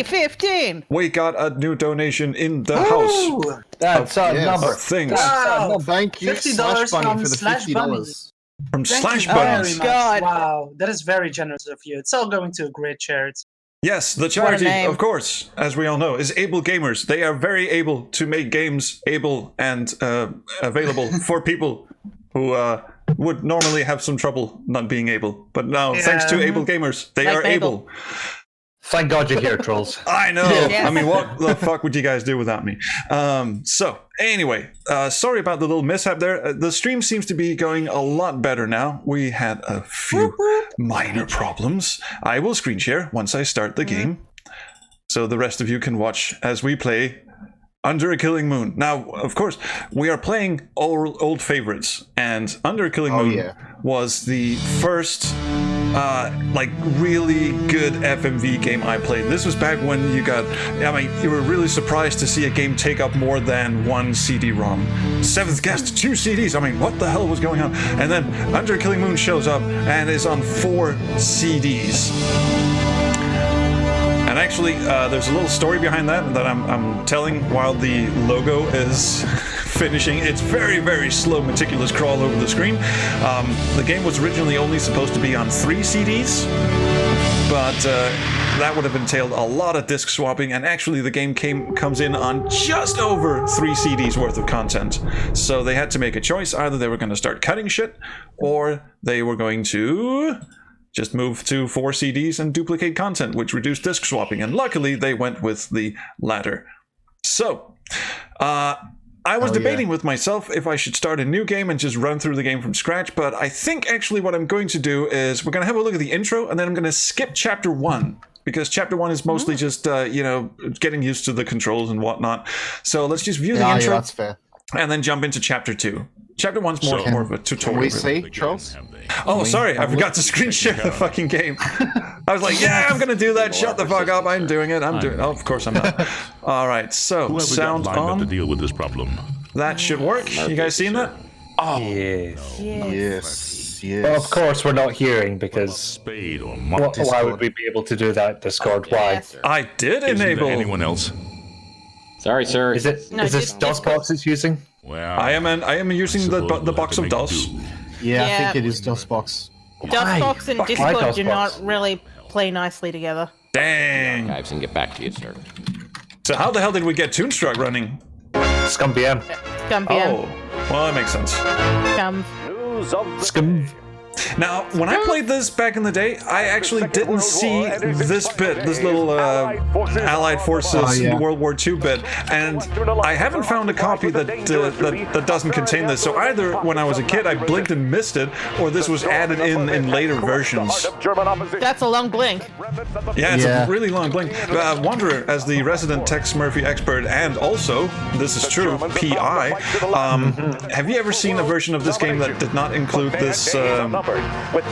15. We got a new donation in the house. That's a number. Things. Wow. Thank you, $50 Slash Bunny, from for the Slash $50. From Thank Slash you very Buttons. much. God. Wow, that is very generous of you. It's all going to a great charity. Yes, the What a charity, name. of course, as we all know, is Able Gamers. They are very able to make games able and available for people who would normally have some trouble not being able. But now, thanks to Able Gamers, they Like are Mabel. able. Thank God you're here, trolls. I know. Yes. I mean, what the fuck would you guys do without me? So, anyway, sorry about the little mishap there. The stream seems to be going a lot better now. We had a few minor problems. I will screen share once I start the game, so the rest of you can watch as we play Under a Killing Moon. Now, of course, we are playing old favorites, and Under a Killing Moon was the first like really good FMV game I played. This was back when you were really surprised to see a game take up more than one CD-ROM. Seventh Guest, 2 CDs. I mean, what the hell was going on? And then Under a Killing Moon shows up and is on 4 CDs. And actually, there's a little story behind that I'm telling while the logo is finishing. It's very, very slow, meticulous crawl over the screen. The game was originally only supposed to be on 3 CDs, but that would have entailed a lot of disc swapping, and actually the game comes in on just over 3 CDs worth of content. So they had to make a choice. Either they were going to start cutting shit, or they were going to just move to 4 CDs and duplicate content, which reduced disc swapping. And luckily, they went with the latter. So, I was debating with myself if I should start a new game and just run through the game from scratch. But I think actually what I'm going to do is we're going to have a look at the intro, and then I'm going to skip Chapter 1. Because Chapter 1 is mostly just, getting used to the controls and whatnot. So let's just view the intro. Yeah, that's fair. And then jump into Chapter 2. Chapter 1's more of a tutorial. Can we see, trolls? Oh, sorry, I forgot to screen share the fucking game. I was like, yeah, I'm gonna do that. Shut the fuck up. I'm doing it. Oh, of course I'm not. All right, so sound on. To deal with this problem. That should work. You guys seen that? Oh, yes. Well, of course we're not hearing because Spade or why would we be able to do that, Discord? Why? Yes. I did enable. Anyone else? Sorry, sir. Is it? No, Is this just DOSBox it's using? Well, I am using the box of DOS. Yeah, I Yeah. think it is DOSBox. DOSBox and Why Discord do DOSBox? not really play nicely together. Dang. Archives and get back to you, sir. So how the hell did we get Toonstruck running? Scum BM. Scum PM. Oh, well, that makes sense. Scum. Scum. Now, when I played this back in the day, I actually didn't see this bit, this little Allied Forces World War II bit, and I haven't found a copy that doesn't contain this. So either when I was a kid I blinked and missed it, or this was added in later versions. That's a long blink. Yeah, it's a really long blink. Wanderer, as the resident Tex Murphy expert, and also, this is true, PI, have you ever seen a version of this game that did not include this?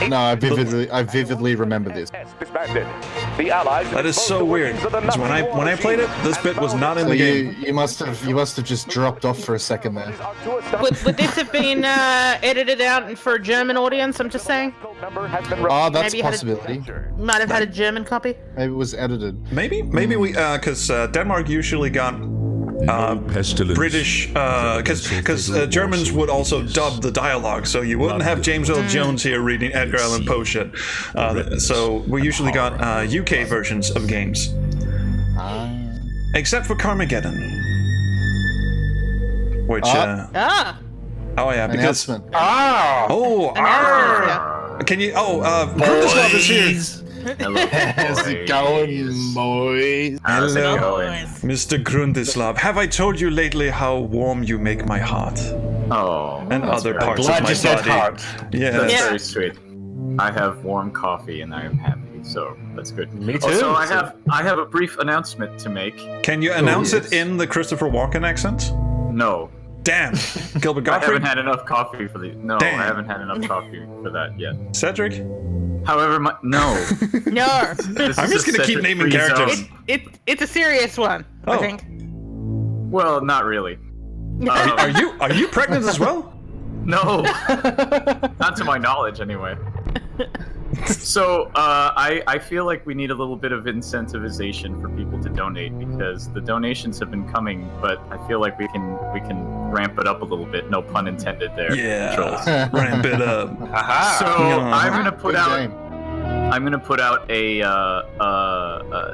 No, I vividly remember this. That is so weird. 'Cause when I played it, this bit was not in So the game. you must have just dropped off for a second there. Would this have been edited out for a German audience? I'm just saying. Oh, that's Maybe a you had possibility. Might have had a German copy. Maybe it was edited. Maybe we because Denmark usually got pestilence. British because Germans would also dub the dialogue, so you wouldn't have James Earl Jones here reading Edgar Allan Poe shit. So we usually got UK versions of games, except for Carmageddon, which oh yeah, because Announcement. can you Grundislav is here. How's it going, boys? Hello, Mr. Grundislav. Have I told you lately how warm you make my heart Oh, and other parts of Glad my you said body? heart. Yes. that's Yeah. very sweet. I have warm coffee and I am happy, so that's good. Me too. Also, I have a brief announcement to make. Can you announce it in the Christopher Walken accent? No, Damn, Gilbert I Gottfried. haven't had enough coffee for the. No, Damn. I haven't had enough coffee for that yet. Cedric. However, No. this I'm is just a gonna keep separate naming free characters. zone. It's a serious one. I Oh. think. Well, not really. Are you pregnant as well? No, not to my knowledge, anyway. So I feel like we need a little bit of incentivization for people to donate because the donations have been coming, but I feel like we can ramp it up a little bit. No pun intended there. Yeah, Trolls. ramp it up. So I'm gonna put Good out. game. I'm gonna put out a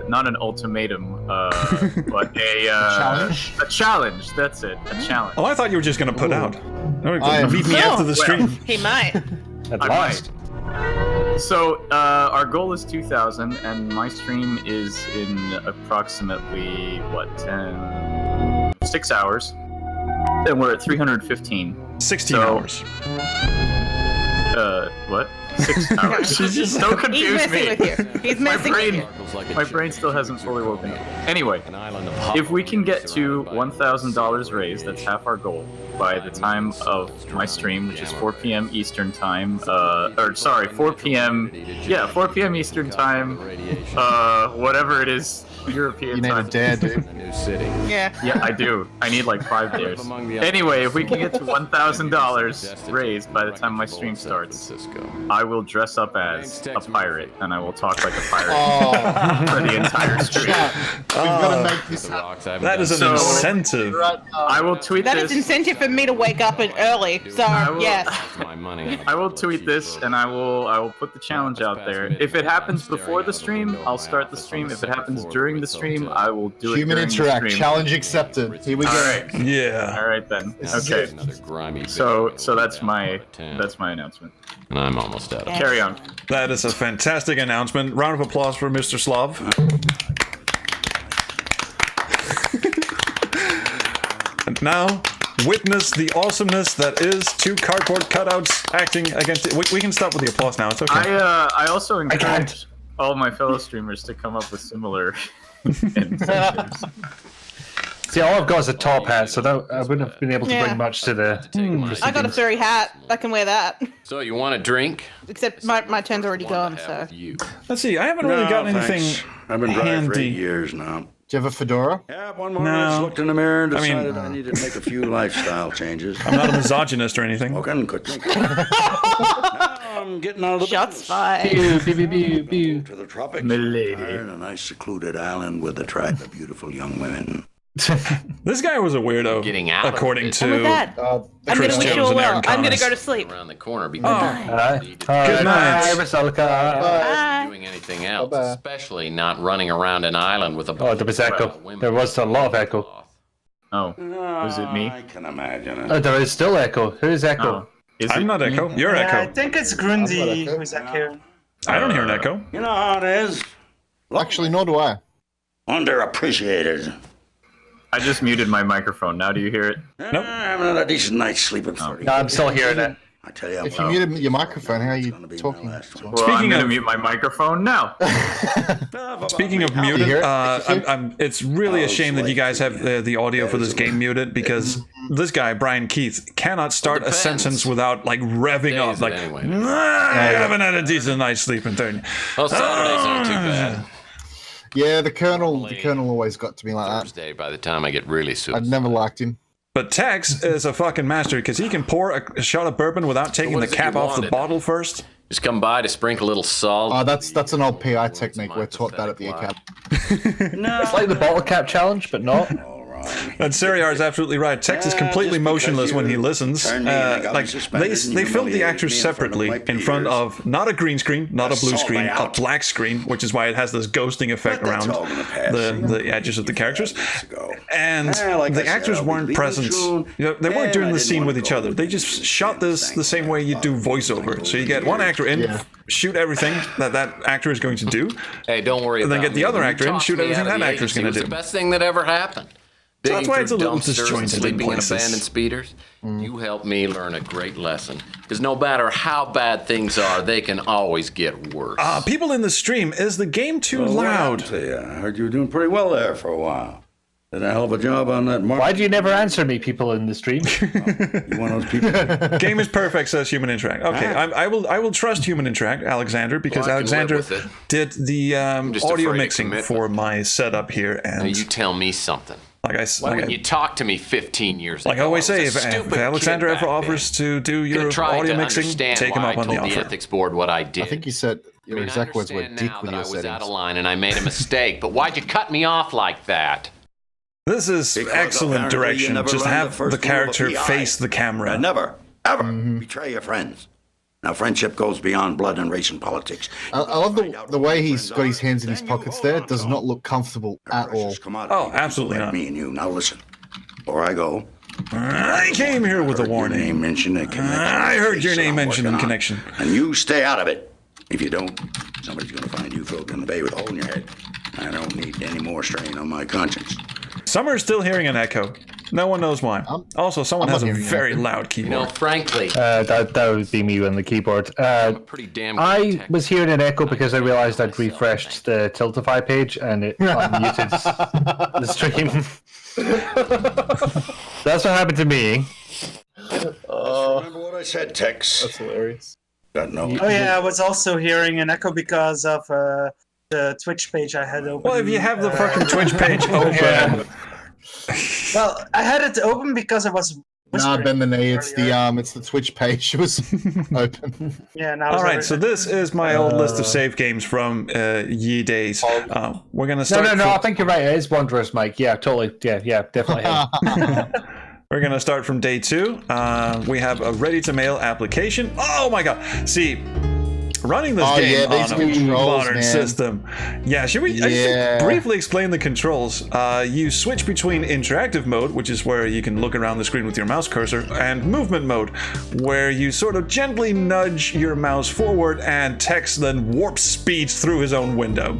not an ultimatum, but a Challenge? A challenge. That's it. A challenge. Oh, I thought you were just gonna put out. I am- Meet me No. after the stream. He might. At I last. So our goal is 2,000, and my stream is in approximately 6 hours, and we're at 315. 16 So- hours. What? 6 hours. Don't He's confuse messing me. with you. He's My messing with you. brain, my brain still hasn't fully woken up. Anyway, if we can get to $1,000 raised, that's half our goal, by the time of my stream, which is 4 p.m. Eastern time, 4 p.m. Yeah, 4 p.m. Eastern time, whatever it is, European You need a time. dare, dude. Yeah. Yeah, I do. I need like 5 days. Anyway, if we can get to $1,000 raised by the time my stream starts, I will dress up as a pirate, and I will talk like a pirate Oh, for the entire stream. chat. We've got to make this happen That is an So- incentive. right now. I will tweet That this. is incentive for me to wake up early. So will- yes. I will tweet this, and I will put the challenge out there. If it happens before the stream, I'll start the stream. If it happens during the stream, I will do it Human during interact. the stream. Challenge accepted. Here we go. All right. Yeah. All right then. This is Okay. it. So that's my announcement. And I'm almost out of Carry on. That is a fantastic announcement. Round of applause for Mr. Slav. And now, witness the awesomeness that is two cardboard cutouts acting against it. We can stop with the applause now. It's okay. I also encourage all my fellow streamers to come up with similar incentives. See, all I've got is a top hat, so that, I wouldn't have been able to Yeah. bring much to the. I got a furry hat. I can wear that. So you want a drink? Except my turn's already gone. So You. Let's see. I haven't really gotten anything I've been driving for 8 handy. years now. Do you have a fedora? Yeah, one morning I just No. looked in the mirror and I mean- decided I needed to make a few lifestyle changes. I'm not a misogynist or anything. Smoking, good drinking. Now I'm getting out of the shots business. fired. To the tropics. Milady. Hired a nice secluded island with a tribe of beautiful young women. This guy was a weirdo, Getting out of according it. to. And with that, I'm Chris gonna wish you Jones all and well. Aaron I'm gonna Thomas. go to sleep. Around the corner Oh, because Good night. Bye. doing anything else, Bye-bye. especially not running around an island with a Oh, there was echo. There was a lot of echo. Oh, was it me? I can imagine it. Oh, there is still echo. Who is echo? Oh, is I'm it not me? Echo. You're Yeah, I Echo. think it's Grundy who's here. I don't hear an Echo. You know how it is. Actually, nor do I. Underappreciated. I just muted my microphone. Now do you hear it? Nope. I haven't had a decent night's sleep in 30 No, I'm still hearing it. I tell you If you what, muted your microphone, how are you gonna be my talking? last one. to us? Well, Speaking I'm gonna of- mute my microphone now. Speaking of you muted, hear it? it's really a shame that you guys have the audio for this game muted because this guy Brian Keith cannot start a depends. sentence without like revving up, Days, like anyway. I haven't had a decent night's sleep in 30. Well, Saturdays aren't too bad. Yeah, the Colonel always got to me like that. Thursday, by the time I get really super. I've never liked him. But Tex is a fucking master because he can pour a shot of bourbon without taking what the is it cap you off the wanted? bottle first. Just come by to sprinkle a little salt. Oh, that's an old PI technique. We're taught that at the ACAB. It's like the bottle cap challenge, but not. And Seriar is absolutely right. Tex is completely just because motionless when he you listens. turned me and got me Like suspended and they filmed the humiliated actors me in front of separately my in front peers. of not a green screen, not a blue Assault screen, me a out. black screen, which is why it has this ghosting effect But that's around all gonna pass. the edges of the characters. And Like I the said, actors I'll be weren't leaving present. soon. You know, they weren't And doing I the didn't scene want with to each go other. to They the just shot this the same way you do voiceover. So you get one actor in, Yeah. shoot everything that actor is going to do. Hey, don't worry And then about get the me. other When you actor in, tossed shoot me everything out of that the actor's agency, gonna it was do. the best thing that ever happened. So that's Digging why through it's a little dumpsters and disjointed in sleeping in places. abandoned speeders. You helped me learn a great lesson. Because no matter how bad things are, they can always get worse. People in the stream, is the game too loud? I heard you were doing pretty well there for a while. Did a hell of a job on that mark. Why do you never answer me, people in the stream? You one of those people? Game is perfect, says Human Interact. Okay, I will trust Human Interact, Alexander, because Well, I can live Alexander with it. did the just audio afraid of mixing commitment. for my setup here, Now and you tell me something. like I Why wouldn't you talk to me 15 years ago? like I always say, I was a if stupid Alexander kid ever back offers then. to do Could've your tried audio to mixing, understand take him why up on I the told the offer. ethics board what I did. I think you said your I mean, exact words were understand dick now with that your I was out of settings. line and I made a mistake, but why'd you cut me off like that? This is Because excellent apparently you direction. never Just learned have the first the rule of character PI. face the camera. Never, ever betray your friends. Now, friendship goes beyond blood and race and politics. I love the way he's got his hands in his pockets there. It does not look comfortable at all. Oh, absolutely like not. Me and you. Now listen. Before I go, I came here with a heard your name warning. mentioned in connection. I heard your So name I'm mentioned in working on. connection. And you stay out of it. If you don't, somebody's going to find you floating in the bay with a hole in your head. I don't need any more strain on my conscience. Summer's still hearing an echo. No one knows why. Also, someone I'm has not a hearing an very echo. loud You keyboard. know, frankly, That would be me on the keyboard. I'm a pretty damn good I detective. was hearing an echo because I realized I'd refreshed the Tiltify page and it unmuted the stream. That's what happened to me. Remember what I said, Tex? That's hilarious. Got no. Oh yeah, I was also hearing an echo because of the Twitch page I had open. Well, if you have the fucking Twitch page open, Well, I had it open because I was Nah, whispering bend the knee. It's earlier. it's the Twitch page. It was open. Yeah, now. all right. So this is my old list of save games from ye days. We're gonna No, start. I think you're right. It is Wanderers, Mike. Yeah, totally. Yeah, definitely. We're gonna start from day 2. We have a ready-to-mail application. Oh my god! See, running this Oh, game yeah, these on a controls, modern man. system. Yeah, should we? I Yeah. should briefly explain the controls. You switch between interactive mode, which is where you can look around the screen with your mouse cursor, and movement mode, where you sort of gently nudge your mouse forward, and Tex then warp speeds through his own window.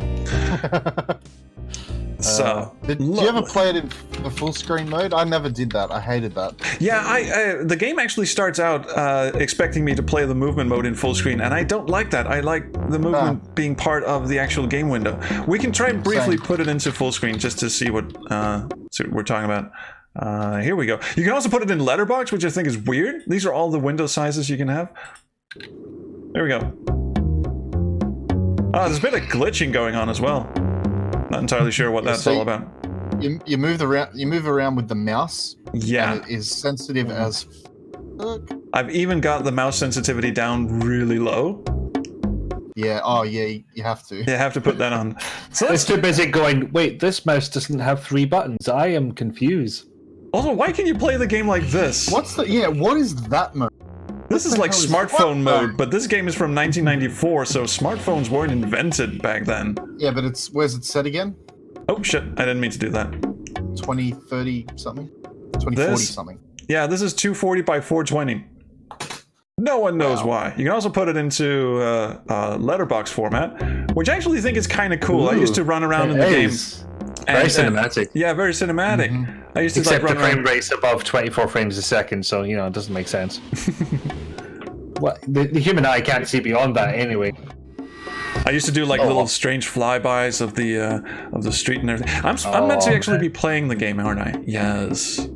So, Did you ever play it in the full screen mode? I never did that. I hated that. yeah, the game actually starts out expecting me to play the movement mode in full screen, and I don't like that. I like the movement being part of the actual game window. We can try and briefly Same. put it into full screen just to see what we're talking about. Here we go. You can also put it in letterbox, which I think is weird. These are all the window sizes you can have. There we go. There's a bit of glitching going on as well. Not entirely sure what that's all about. You move around with the mouse. Yeah. And it is sensitive as fuck. I've even got the mouse sensitivity down really low. Yeah. Oh yeah. You have to. You have to put that on. So It's let's too busy going, wait, this mouse doesn't have 3 buttons. I am confused. also, why can you play the game like this? What is that mode? This is the like hell is- smartphone what mode, but this game is from 1994, so smartphones weren't invented back then. Yeah, but where's it set again? Oh shit, I didn't mean to do that. 2030 something? 2040 This? something. Yeah, this is 240 by 420. No one knows why. You can also put it into letterbox format, which I actually think is kind of cool. I used to run around in the game. Very cinematic. Yeah, very cinematic. I used to Except like the run frame around. rate's above 24 frames a second, so, you know, it doesn't make sense. Well, the human eye can't see beyond that anyway. I used to do like little strange flybys of the street and everything. I'm meant to actually be playing the game, aren't I? Yes.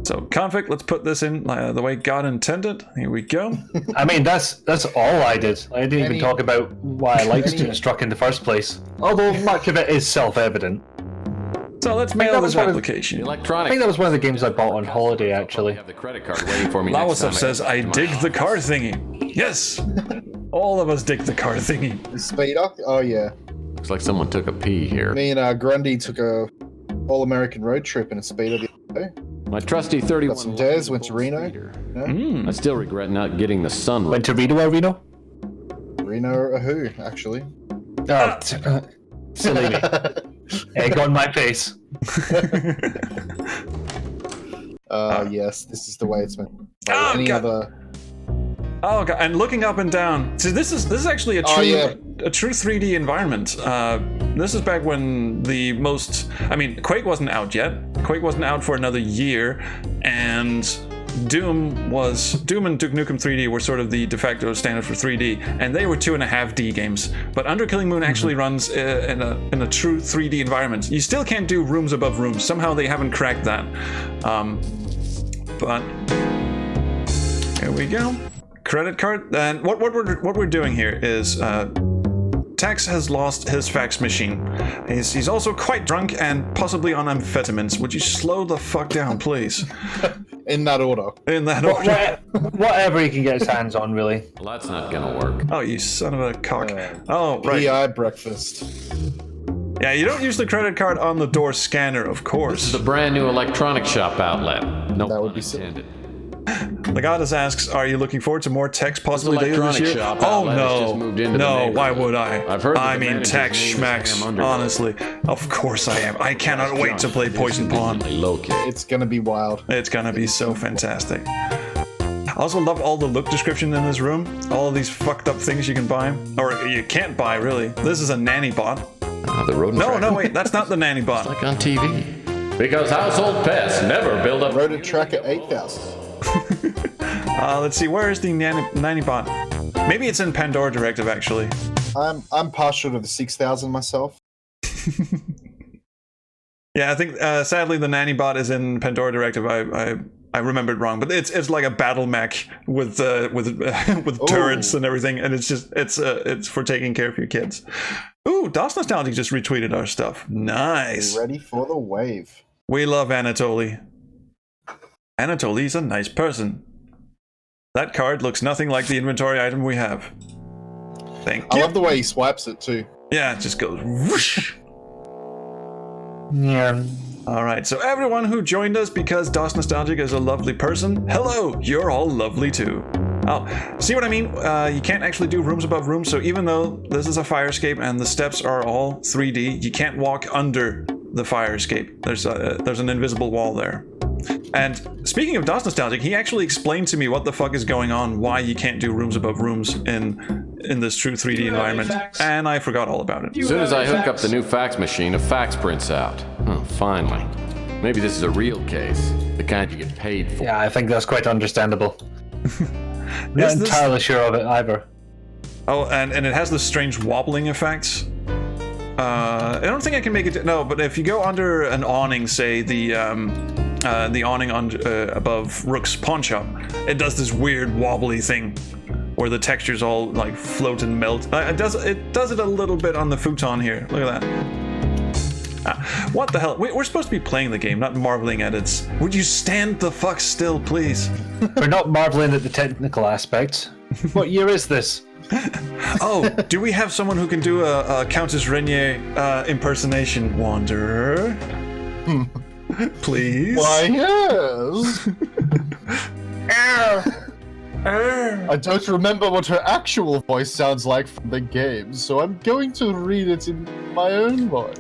So config, let's put this in the way God intended. Here we go. I mean, that's all I did. I didn't even talk about why I liked Student Struck in the first place. Although much of it is self-evident. So let's that mail was this one of- application. I electronic. think that was one of the games I bought on holiday, actually. have the credit card waiting for me next time Lawasup says, I dig the car thingy. Yes! All of us dig the car thingy. The speeder? Oh yeah. Looks like someone took a pee here. Me and Grundy took a all-American road trip in a speeder the other day. My trusty 31. Got some days, went to Reno. I still regret not getting the sunroof. Went to Reno or Reno? Reno who, actually. Oh, silly me. Egg on my face. Yes, this is the way it's meant. Oh, Any God. other... Oh god, and looking up and down. See, this is actually a true yeah. a true 3D environment. This is back when the most, I mean, Quake wasn't out yet. Quake wasn't out for another year, and Doom and Duke Nukem 3D were sort of the de facto standard for 3D, and they were 2.5D games. But Under Killing Moon actually runs in a true 3D environment. You still can't do rooms above rooms. Somehow they haven't cracked that. But here we go. Credit card. And what we're doing here is Tex has lost his fax machine. He's also quite drunk and possibly on amphetamines. Would you slow the fuck down, please? In that order. In that order. Whatever he can get his hands on, really. Well, that's not gonna work. Oh, you son of a cock. Oh, right. PI breakfast. Yeah, you don't use the credit card on the door scanner, of course. This is the brand new electronic shop outlet. No That would be pun intended. The goddess asks, are you looking forward to more Tex possibly later this year? Shop Oh outlet has just moved into the no, why neighborhood. would I? I've heard I the mean manager's Tex name is schmacks, Sam Underwood. honestly. Of course I am. I cannot wait to play Poison Pawn. Located. It's gonna be wild. It's gonna be so fantastic. I also love all the look description in this room. All of these fucked up things you can buy. Or you can't buy, really. This is a nanny bot. The rodent No, track. no, wait, that's not the nanny bot. Like on TV. Because household pets never build up. Rode a track at 8,000. Let's see, where is the nanny bot? Maybe it's in Pandora Directive, actually. I'm partial to the 6,000 myself. Yeah, I think sadly the nanny bot is in Pandora Directive. I remembered wrong, but it's like a battle mech with turrets and everything, and it's for taking care of your kids. Ooh, DOS Nostalgic just retweeted our stuff. Nice. Ready for the wave. We love Anatoly. Anatoly's a nice person. That card looks nothing like the inventory item we have. Thank you. I love the way he swipes it too. Yeah, it just goes whoosh. Yeah. Alright, so everyone who joined us because DOS Nostalgic is a lovely person, hello, you're all lovely too. Oh, see what I mean? You can't actually do rooms above rooms, so even though this is a fire escape and the steps are all 3D, you can't walk under the fire escape. There's an invisible wall there. And speaking of DOS Nostalgic, he actually explained to me what the fuck is going on, why you can't do rooms above rooms in this true 3D environment, and I forgot all about it. As soon as I hook up the new fax machine, a fax prints out. Oh, finally. Maybe this is a real case. The kind you get paid for. Yeah, I think that's quite understandable. Not entirely sure of it either. Oh, and it has this strange wobbling effect. I don't think I can make it. No, but if you go under an awning, say the awning above Rook's pawn shop, it does this weird wobbly thing where the textures all like float and melt. It does it a little bit on the futon here. Look at that. What the hell? We're supposed to be playing the game, not marveling at its. Would you stand the fuck still, please? We're not marveling at the technical aspects. What year is this? Oh, do we have someone who can do a Countess Renier impersonation, Wanderer? Please? Why, yes. I don't remember what her actual voice sounds like from the game, so I'm going to read it in my own voice.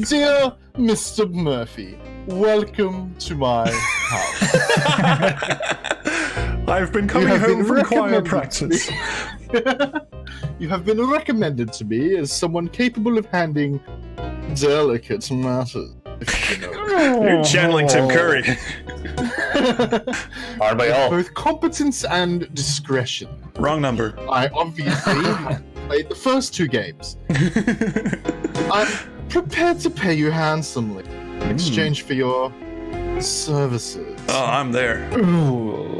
Dear Mr. Murphy, welcome to my house. I've been coming home from choir practice. You have been recommended to me as someone capable of handling delicate matters. You know. You're channeling Tim Curry. Are we all? Both competence and discretion. Wrong number. I obviously played the first two games. I'm prepared to pay you handsomely in exchange for your services. Oh, I'm there.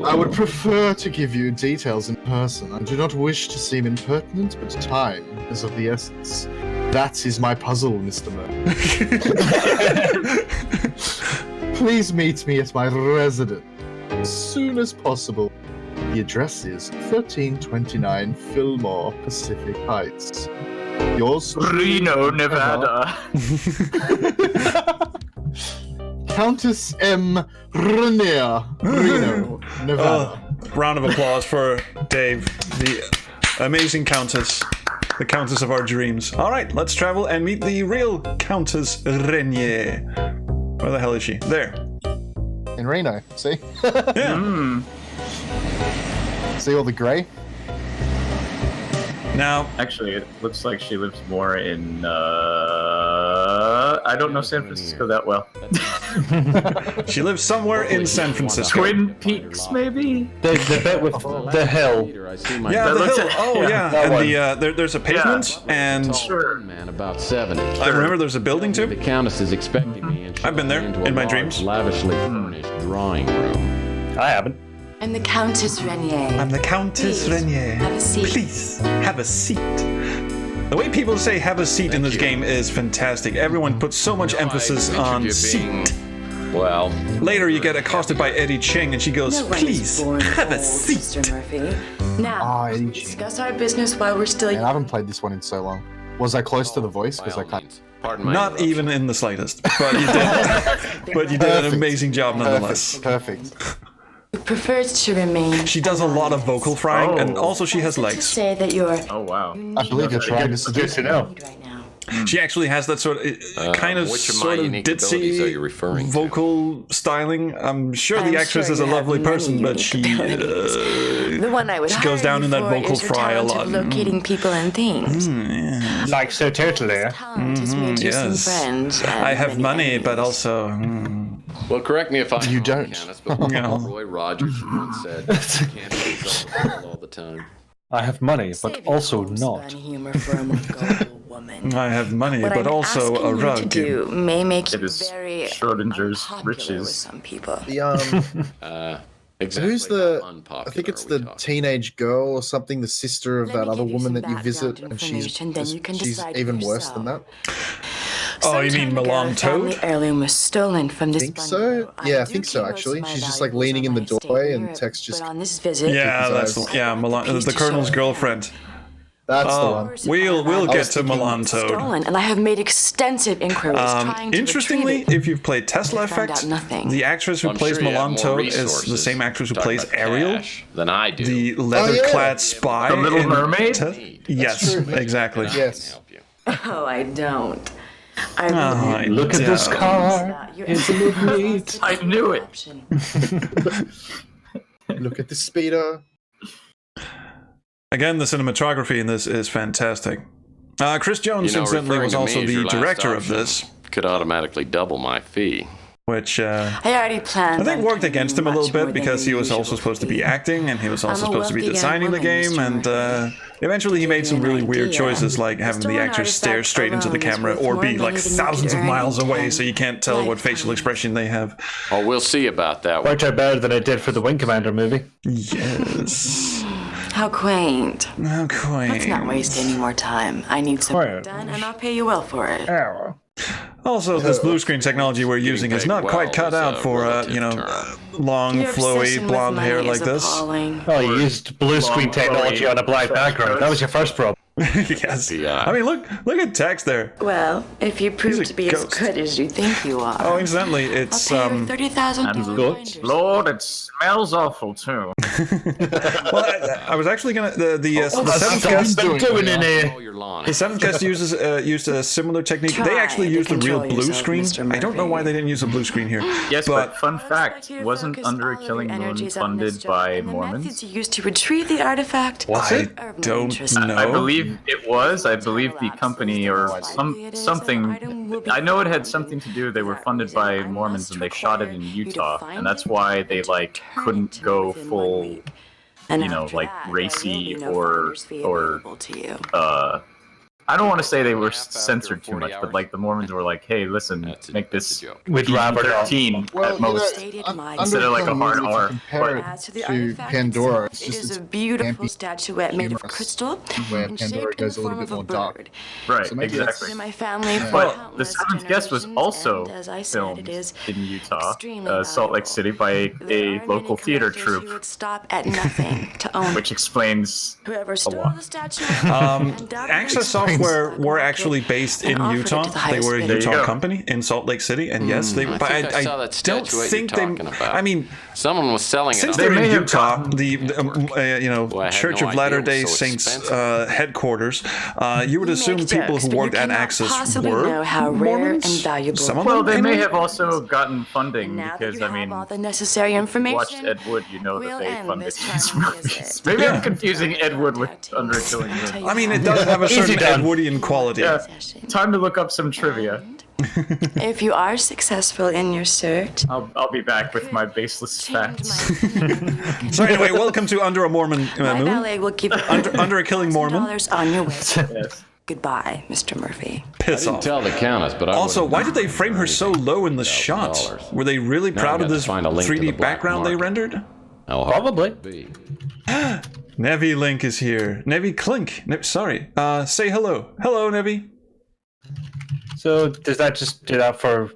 I would prefer to give you details in person. I do not wish to seem impertinent, but time is of the essence. That is my puzzle, Mr. Murphy. Please meet me at my residence as soon as possible. The address is 1329 Fillmore, Pacific Heights. Yours? Reno, Nevada. Countess M. Rainier, Reno, Nevada. Round of applause for Dave, the amazing Countess. The Countess of our dreams. Alright, let's travel and meet the real Countess Renier. Where the hell is she? There. In Reno, see? Yeah. See all the grey? Now, Actually, it looks like she lives more in I don't know San Francisco that well. She lives somewhere in San Francisco. Twin Peaks, maybe? The bit with the hill. Yeah, the looks hill. like- Oh, yeah. that And there's a pavement, and Sure. Man about 70. I remember there's a building The too. Countess is expecting me, and she's I've been there, into a in my large, dreams. lavishly furnished drawing room. I haven't. I'm the Countess Renier. I'm the Countess Please, Renier. have a seat. Please, have a seat. The way people say have a seat in this game is fantastic. Everyone puts so much emphasis on seat. Well, Later, you get accosted by Eddie Ching, and she goes, No one please, is born have a old, seat. Mr. Murphy. Now, Ah, let's Eddie discuss our business while we're still. Man, I haven't played this one in so long. Was I close to the voice? Because I can't. pardon my Not interruption. even in the slightest. But you did, but you did an Perfect. amazing job nonetheless. Perfect. Prefers to remain. She does a lot of vocal frying, and Oh. also she has To legs. say that you're. Oh, wow. I believe you're trying to Good seduce to me. know. Right now. She actually has that sort of, kind of, which of my sort of unique abilities are you referring ditzy to? vocal styling. I'm sure I'm the actress sure is a you have lovely many person, but unique she abilities. The one I would she hire goes down you in that for vocal is your fry a talent lot. of locating people and things. Like so totally. Talent has made you some yes. friends. and I have many money, enemies. but also. Well, correct me if I'm You wrong, don't. Countess, but No. Roy Rogers once said, "You can't be yourself all the time." I have money, but Save your also hopes not. and humor for a more gullible woman. I have money, What but I'm also asking a you to rug. do may make you It is very Schrodinger's unpopular riches. with some people. Exactly Who's the? how unpopular I think it's are the we talking? teenage girl or something, the sister of Let me that other give you woman some that you visit, background and she's information, then you can she's decide even for worse than that. Oh, you Some mean time ago, Milan a family Toad? heirloom was stolen from this Think bungalow. so? Yeah, I do think so. keep most of Actually, my she's just like valuables leaning on in the my estate doorway, in and Europe, Tex just. But on this visit, Yeah, that's Because yeah, I brought Milan, the piece the to Colonel's show. girlfriend. That's the Oh, one. we'll I get was to thinking Milan Toad. stolen, and I have made extensive inquiries trying to Interestingly, retrieve it. if you've played Tesla I found Effect, out nothing. the actress who I'm plays sure you have Milan more Toad is the resources same actress who to talk plays about Ariel, cash than I do. the leather-clad yeah. spy. The Little in Mermaid? Yes, true. exactly. Yes. Help you. Oh, I don't. I Oh, I Look at this don't. car. Isn't it neat? I knew it. Look at the speeder. Again, the cinematography in this is fantastic. Chris Jones, You know, incidentally, referring was to me also as the your last director of option this, could automatically double my fee. which I already planned. I think on worked paying against him a little much more bit than because he your was also usual supposed to be fee. acting, and he was also I'm a supposed to be wealthy young designing the woman, game, Mr. and eventually he made some give you really an weird idea. choices, like having the Stolen actors stare artifact straight into the alone is camera worth or more be money like than you thousands could of earn miles in away, 10 so you can't tell what facial lifetimes. expression they have. Oh, we'll see about that. Worked out better than it did for the Wing Commander movie. Yes. How quaint. How quaint. Let's not waste any more time. I need some Quiet. done, and I'll pay you well for it. Also, this blue screen technology we're using is paid not quite well cut is out a for, relative term. long, Your flowy, obsession with blonde hair money like is this. appalling. Oh, you used blue screen technology on a black background. That was your first problem. Yes. Yeah. I mean, look at Tex there. Well, if you He's prove a to be as ghost. good as you think you are, Oh, incidentally, I'll it's pay you $30,000 good. binders. Lord, it smells awful too. well, I was actually gonna the seventh Stop guest. doing Doing it. in Mow your lawn. The seventh guest used a similar technique. They Try actually to used a real control blue yourself, screen. Mr. I don't know why they didn't use a blue screen here. Yes, but fun fact, Like you to wasn't focus Under a all of Killing your Moon energies on this funded job, by and the Mormons? methods you used to retrieve the artifact I are of no don't interest. know. I believe it was. I believe the company or something. I know it had something to do. They were funded by Mormons and they shot it in Utah, and that's why they like couldn't go full, And you know, after like that, there will racy be no or finder's fee available to you. I don't want to say they were censored too much, but like the Mormons were like, hey, listen, make this We'd rather not. PG-13 Well, at most. Instead of like a hard if you R, compare it As to the to artifact Pandora, itself, it's it just is it's a beautiful campy, statuette made of humorous, crystal where and Pandora shaped in goes the a little form bit of a more dark. bird. Right, So maybe exactly. In my family for But the countless Seventh Guest was generations, also and as I said, filmed it is in Utah, extremely Salt Lake valuable. City, by There a are local many theater collectors who troupe, would stop at nothing to own which explains whoever stole lot. the statue. Access Software were actually based in Utah. They were a There you Utah go. company in Salt Lake City, and yes, they. I But think I saw that don't statuette think you're they. talking about. I mean, Someone was selling it. since on they're may in have Utah, gotten- the I had Church no of idea Latter it was Day so Saints expensive. headquarters, you would assume make people jokes, who but you worked at cannot Access possibly were know how rare Mormons. and valuable Some of Well, them, they may anyway. have also gotten funding And now that because you I have mean, all the necessary if you information, watched Ed Wood, you know that we'll they end funded this these charming movies. visit. Maybe Yeah. I'm confusing Ed Wood with Under a Killing Moon. I mean, it does have a certain Easy done. Woodian quality. Yeah. Time to look up some trivia. If you are successful in your search, I'll be back with my baseless facts. So anyway, welcome to Under a Mormon my Moon. valet will give you Under a Killing Mormon. $1,000 on your way. Yes. Goodbye, Mr. Murphy. Piss off. Tell the Countess, but I Also, wouldn't- why did they frame her so low in the shots? Were they really Now proud I of gotta this find a link to the 3D black background they market. rendered? How hard Probably. would it be? Nevi Link is here. Nevi Clink. Sorry. Say hello. Hello, Nevi. So does that just do that for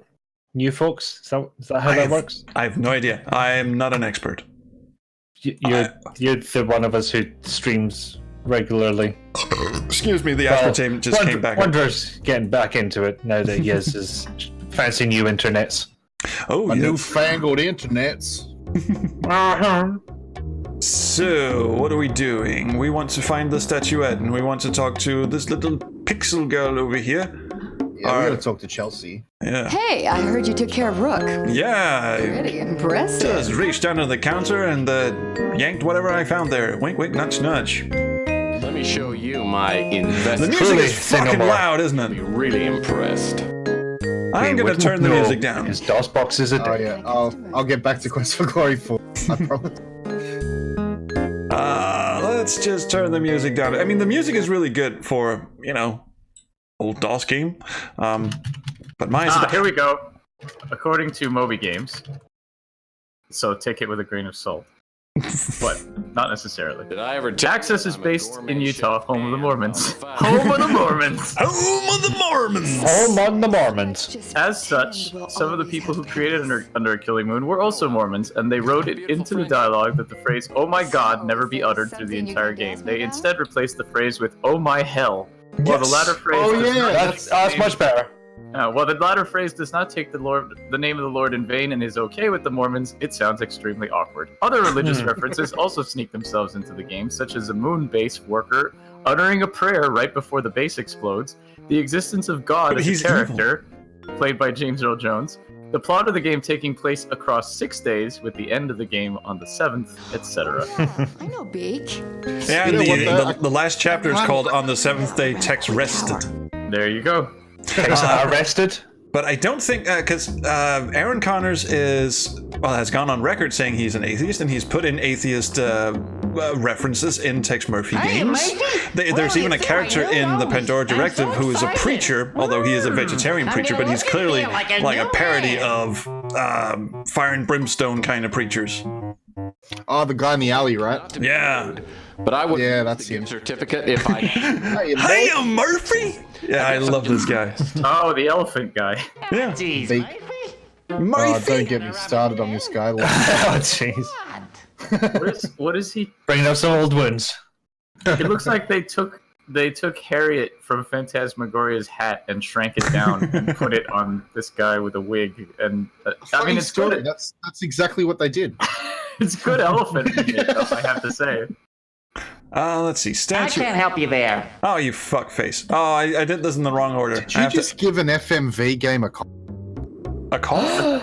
new folks? Is that how that works? I have no idea. I am not an expert. You're the one of us who streams regularly. Excuse me, the aspartame just came back. Wanderer's getting back into it now that he has his fancy new internets. Oh, A yes. newfangled internets. So, what are we doing? We want to find the statuette, and we want to talk to this little pixel girl over here. Yeah, we gotta talk to Chelsea. Yeah. Hey, I heard you took care of Rook. Yeah. Pretty impressive. Just reached down to the counter and yanked whatever I found there. Wink, wink, nudge, nudge. Let me show you my The investment. music is fucking loud, isn't Be it? really impressed. I'm gonna turn the music down. His DOS box is a Oh yeah, I'll get back to Quest for Glory 4. I promise. Let's just turn the music down. I mean, the music is really good for, old DOS game. But mine is... Here we go. According to Moby Games, so take it with a grain of salt. But not necessarily. Did I ever Access is based in Utah, home of the Mormons. Home of the Mormons! Home of the Mormons! Home on the Mormons. As such, some of the people who created Under a Killing Moon were also Mormons, and they wrote it into the dialogue that the phrase, "Oh my God," never be uttered through the entire game. They instead replaced the phrase with, "Oh my hell." While the latter phrase does not That's much better. while the latter phrase does not take the name of the Lord in vain and is okay with the Mormons, it sounds extremely awkward. Other religious references also sneak themselves into the game, such as a moon base worker uttering a prayer right before the base explodes, the existence of God But as he's a character, played by James Earl Jones, the plot of the game taking place across 6 days, with the end of the game on the 7th, etc. I know Beak. Yeah, You know what, the last chapter is called On the Seventh Day Tex Rested. There you go. Arrested? But I don't think, because Aaron Connors has gone on record saying he's an atheist, and he's put in atheist references in Tex Murphy games. There's even a character in the Pandora Directive who is a preacher, although he is a vegetarian preacher, but he's clearly like a parody of Fire and Brimstone kind of preachers. Oh, the guy in the alley, right? Yeah. But I would Yeah, that's him. certificate if I. Hey, Murphy! Yeah, I love this guy. Oh, the elephant guy. Yeah. Beak. Murphy! Don't get me started on this guy. Oh, jeez. What is he? Bringing up some old wounds. It looks like they took Harriet from Phantasmagoria's hat and shrank it down and put it on this guy with a wig. And I mean, it's Story. good. That's exactly what they did. It's good elephant makeup, I have to say. Let's see. Statue. help you there. Oh, you fuckface. Oh, I did this in the wrong order. Did you just give an FMV game a call? A call?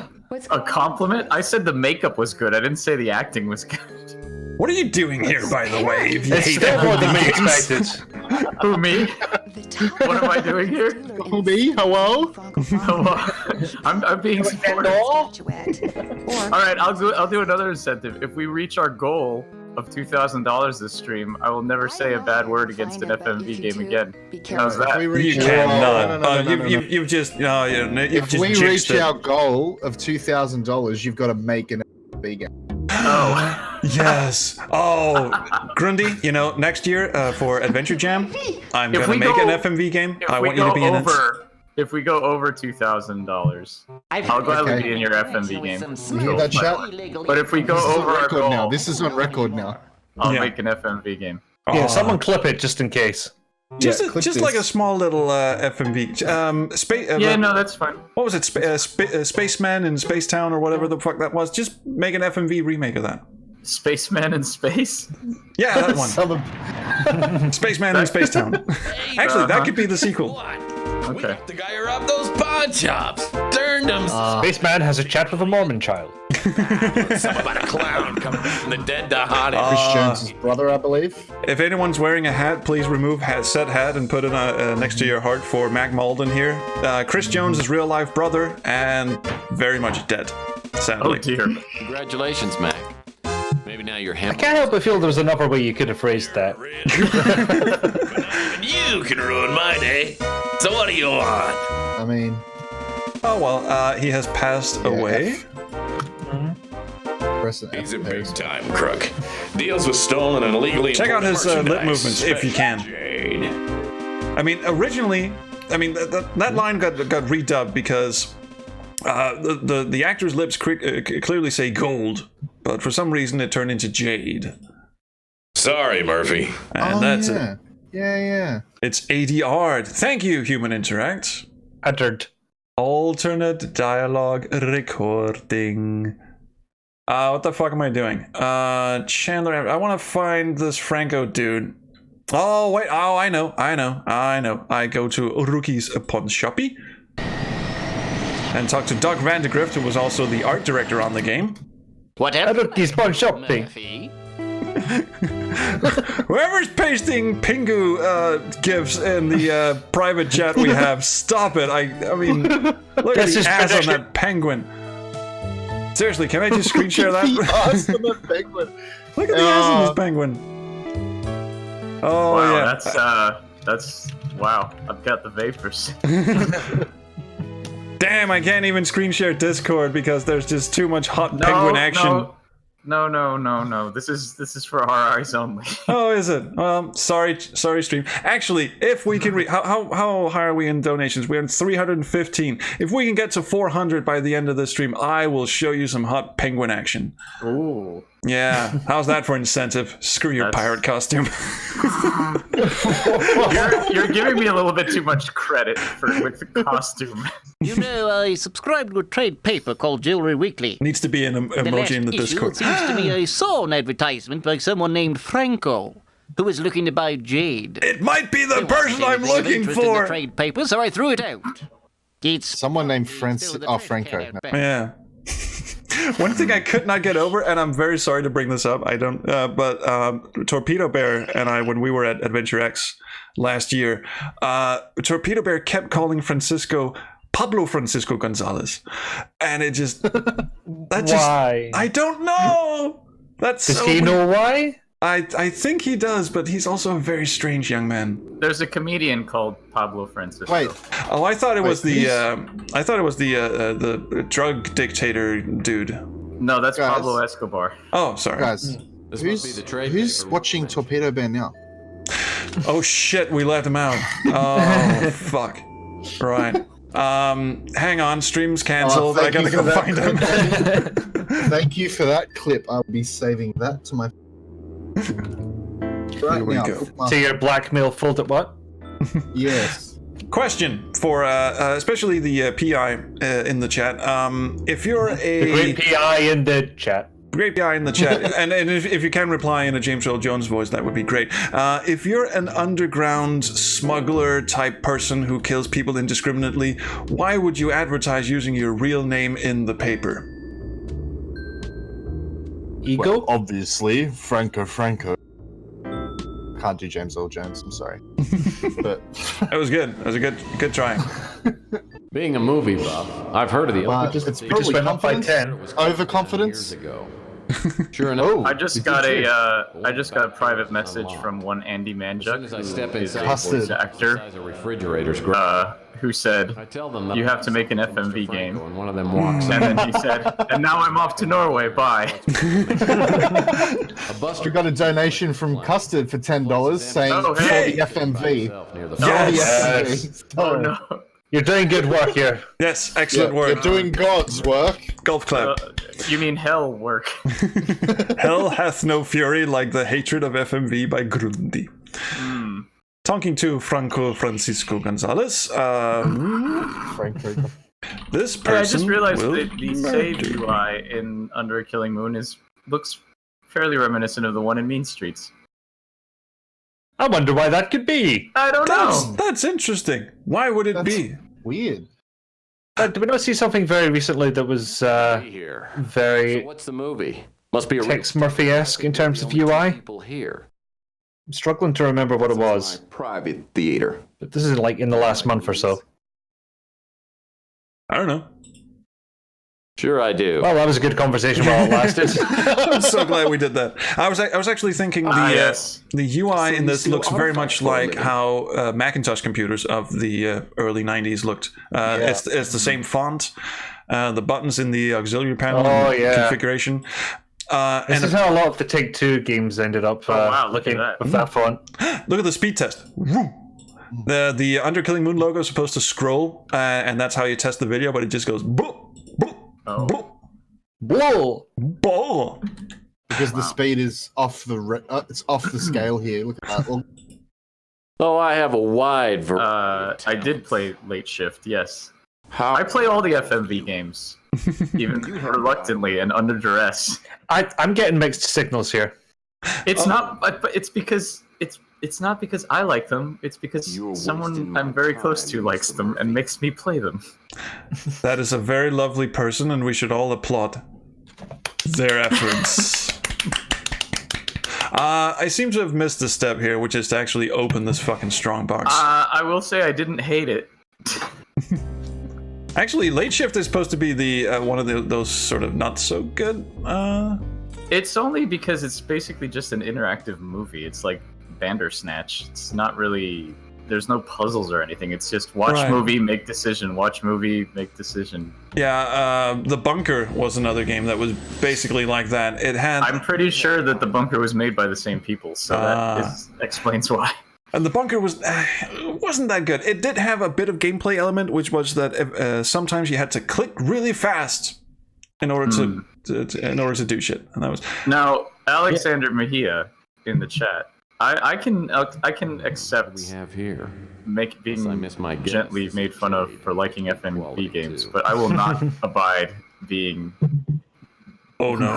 A compliment? I said the makeup was good. I didn't say the acting was good. What are you doing here, by the way? If you It's hate still more than we games? expected. Who, me? What am I doing here? Who, me? Hello? I'm being supportive. All right, I'll do another incentive. If we reach our goal of $2,000 this stream, I will never say a bad word against an FMV game again. How's that? You cannot. You've just If we reach our goal of $2,000, you've got to make an FMV game. Oh. Yes. Oh, Grundy, next year for Adventure Jam, I'm going to make an FMV game. I want you to be in it. If we go over $2,000, I'll gladly be in your FMV game. You hear that, chat? But if we go This is over on our record goal, now. This is on record now. I'll make an FMV game. Yeah, someone clip it just in case. Just clip just this. like a small little FMV. Yeah, no, that's fine. What was it? Spaceman in Spacetown or whatever the fuck that was. Just make an FMV remake of that. Spaceman in Space? Yeah, that one. Spaceman in Spacetown. Actually, that could be the sequel. Okay. The guy who robbed those pawn shops. Turned him. Spaceman has a chat with a Mormon child. Something about a clown coming back from the dead to haunt him. Chris Jones' brother, I believe. If anyone's wearing a hat, please remove said hat and put it next to your heart for Mac Malden here. Chris Jones' real life brother and very much dead, sadly. Oh dear. Congratulations, Mac. Maybe now you're him. I can't help but feel there was another way you could have phrased that. You can ruin my day. So what do you want? I mean, Oh well, he has passed away. He's a big time crook. Deals with stolen and illegally Check out his lip merchandise, movements if you can. Jade. I mean, originally, that line got redubbed because the actor's lips clearly say gold, but for some reason it turned into jade. Sorry, Murphy. And that's it. Yeah. It's ADR'd. Thank you, Human Interact. Uttered. Alternate dialogue recording. What the fuck am I doing? Chandler, I want to find this Franco dude. Oh, wait. Oh, I know. I go to Rookie's Pawn Shoppy and talk to Doug Vandegrift, who was also the art director on the game. Whatever. Rookie's Pawn Shoppy. Whoever's pasting Pingu gifs in the private chat we have, stop it. I mean, look at the ass on that penguin. Seriously, can I just screen share that? The ass on that penguin. Look at the ass on this penguin. Oh, Wow, yeah. that's wow. I've got the vapors. Damn, I can't even screen share Discord because there's just too much hot penguin action. No. This is for our eyes only. Oh, is it? Well, sorry, stream. Actually, if we can, how high are we in donations? We're in 315. If we can get to 400 by the end of the stream, I will show you some hot penguin action. Ooh. Yeah, how's that for incentive? Screw your pirate costume. You're giving me a little bit too much credit with the costume. You know, I subscribe to a trade paper called Jewelry Weekly. Needs to be an emoji in the Discord. It seems to me I saw an advertisement by someone named Franco, who was looking to buy jade. It might be the person I'm looking for. In the trade paper, so I threw it out. It's someone named Franco. No. Yeah. One thing I could not get over, and I'm very sorry to bring this up, but Torpedo Bear and I, when we were at Adventure X last year, Torpedo Bear kept calling Pablo Francisco Gonzalez, and it just why? I don't know. Does he know why? I think he does, but he's also a very strange young man. There's a comedian called Pablo Francisco. Wait. Oh, I thought it was the drug dictator dude. No, that's Pablo Escobar. Oh, sorry. Guys, who's watching Torpedo Bear now? Oh shit, we left him out. Oh fuck. Right. Hang on, stream's cancelled. I gotta go find him. Thank you for that clip. I'll be saving that to my. Here we go. To your blackmail folded what? Yes. Question for especially the PI in the chat. If you're the great PI in the chat. Great PI in the chat, and if you can reply in a James Earl Jones voice, that would be great. If you're an underground smuggler type person who kills people indiscriminately, why would you advertise using your real name in the paper? Ego? Well, obviously, Franco. Can't do James Earl Jones. I'm sorry, but that was good. That was a good try. Being a movie buff, I've heard of the. It's probably went up by 10. Overconfidence. Years ago. Sure enough. I just got a private message from one Andy Manjuk, As I step who is a inside, voice actor, refrigerators who said, I tell them "You have to make an FMV game." and one of them walks And then he said, "And now I'm off to Norway. Bye." We got a donation from Custard for $10 saying Oh, hey. for the FMV. Yes. Oh no. You're doing good work here. Yes, excellent work. You're doing God's work. Golf clap. You mean hell work? Hell hath no fury like the hatred of FMV by Grundy. Talking to Franco Francisco Gonzalez. Franco. This person. I just realized will that the save murder. UI in Under a Killing Moon looks fairly reminiscent of the one in Mean Streets. I wonder why that could be. I don't know. That's interesting. Why would it be? Weird. Did we not see something very recently that was very So what's the movie? Must be a Tex Murphy-esque in terms of UI? people here. I'm struggling to remember what it was. Private theater. But this is like in the last month or so. I don't know. Sure, I do. Well, that was a good conversation while it lasted. I'm so glad we did that. I was actually thinking the UI in this looks very much like how Macintosh computers of the early 90s looked. It's the same font, the buttons in the auxiliary panel configuration. This is how a lot of the Take-Two games ended up looking with that font. Look at the speed test. The Underkilling Moon logo is supposed to scroll, and that's how you test the video, but it just goes boop. Whoa! Ball. Because the speed is off it's off the scale here. Look at that. Oh, I have a wide variety. I did play Late Shift, yes. I play all the FMV games, even reluctantly and under duress. I'm getting mixed signals here. It's not, but it's because it's not because I like them. It's because someone I'm very close to likes them and makes me play them. That is a very lovely person, and we should all applaud their efforts. I seem to have missed a step here, which is to actually open this fucking strongbox. I will say I didn't hate it. Actually, Late Shift is supposed to be the one of those sort of not so good. It's only because it's basically just an interactive movie. It's like Bandersnatch. It's not really. There's no puzzles or anything. It's just watch movie, make decision. Watch movie, make decision. Yeah, The Bunker was another game that was basically like that. It had. I'm pretty sure that The Bunker was made by the same people, so that explains why. And The Bunker wasn't that good. It did have a bit of gameplay element, which was that sometimes you had to click really fast in order to do shit. And that was now Alexander Mejia in the chat. I can accept we have here. Being gently made fun of for liking FMV games, but I will not abide being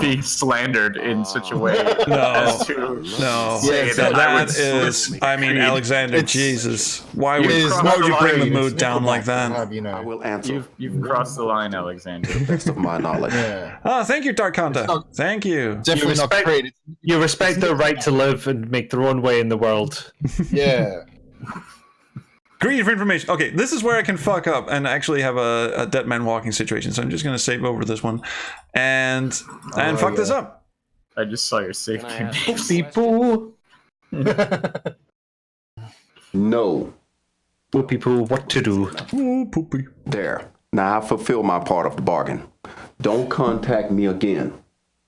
being slandered in such a way as to say that I mean, Alexander, Jesus, why would you bring the mood down like that? I will answer. You've crossed the line, Alexander. To the best of my knowledge. Thank you, Dark Hunter. Thank you. Definitely not created. You respect their right to live and make their own way in the world. Yeah. Greed for information. Okay, this is where I can fuck up and actually have a dead man walking situation. So I'm just gonna save over this one and fuck this up. I just saw your save game. People. No. People, what to do? Poopy. There. Now I fulfill my part of the bargain. Don't contact me again.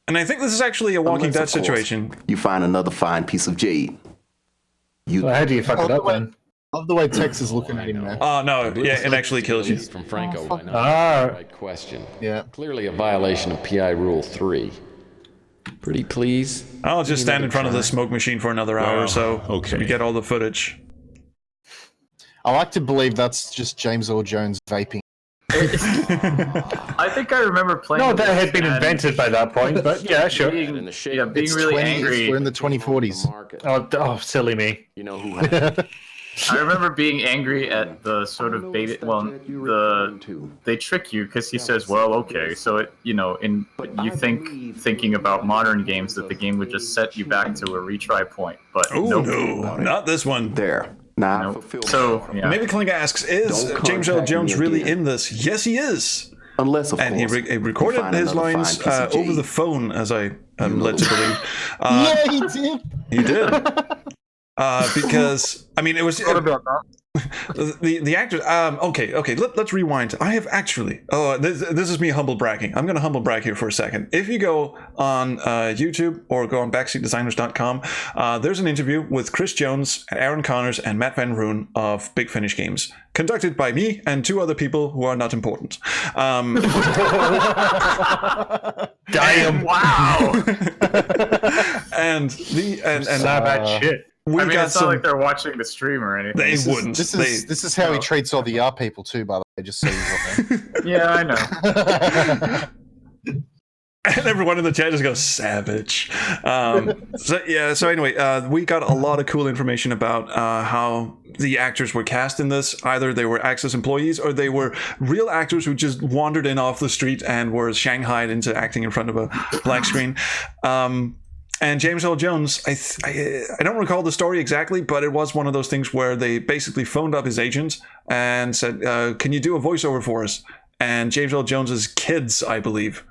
And I think this is actually a Walking Dead situation. You find another fine piece of jade. Well, how do you fuck it up then? I love the way Tex is looking at him now. Oh no, yeah, it actually kills you. From Franco, why not? Right question. Yeah. Clearly a violation of PI Rule 3. Pretty please. I'll just stand in front of the smoke machine for another hour or so. Okay. So we get all the footage. I like to believe that's just James Earl Jones vaping. I think I remember playing. No, that had been invented by that point, but yeah, sure. Being really angry. We're in the 2040s. Oh, silly me. You know who I remember being angry at the sort of beta. Well, they trick you because he says, "Well, okay." So you thinking about modern games that the game would just set you back to a retry point, but no, not this one. There. Now, so yeah. Maybe Klinga asks, "Is James Earl Jones really in this?" Yes, he is. Unless, of course, he recorded his lines over the phone, as I am led to believe. Yeah, he did. He did. Because I mean, it was the actors. Okay. Let's rewind. I have actually. Oh, this is me humble bragging. I'm gonna humble brag here for a second. If you go on YouTube or go on backseatdesigners.com, there's an interview with Chris Jones, Aaron Connors, and Matt Van Roon of Big Finish Games, conducted by me and two other people who are not important. Damn! Wow! and savage shit. It's not like they're watching the stream or anything. They wouldn't. This is how he treats all the YAR people too, by the way, just so you know. Yeah, I know. And everyone in the chat just goes savage. So anyway, we got a lot of cool information about how the actors were cast in this. Either they were Access employees or they were real actors who just wandered in off the street and were shanghaied into acting in front of a black screen. And James Earl Jones, I don't recall the story exactly, but it was one of those things where they basically phoned up his agent and said, can you do a voiceover for us? And James Earl Jones's kids, I believe,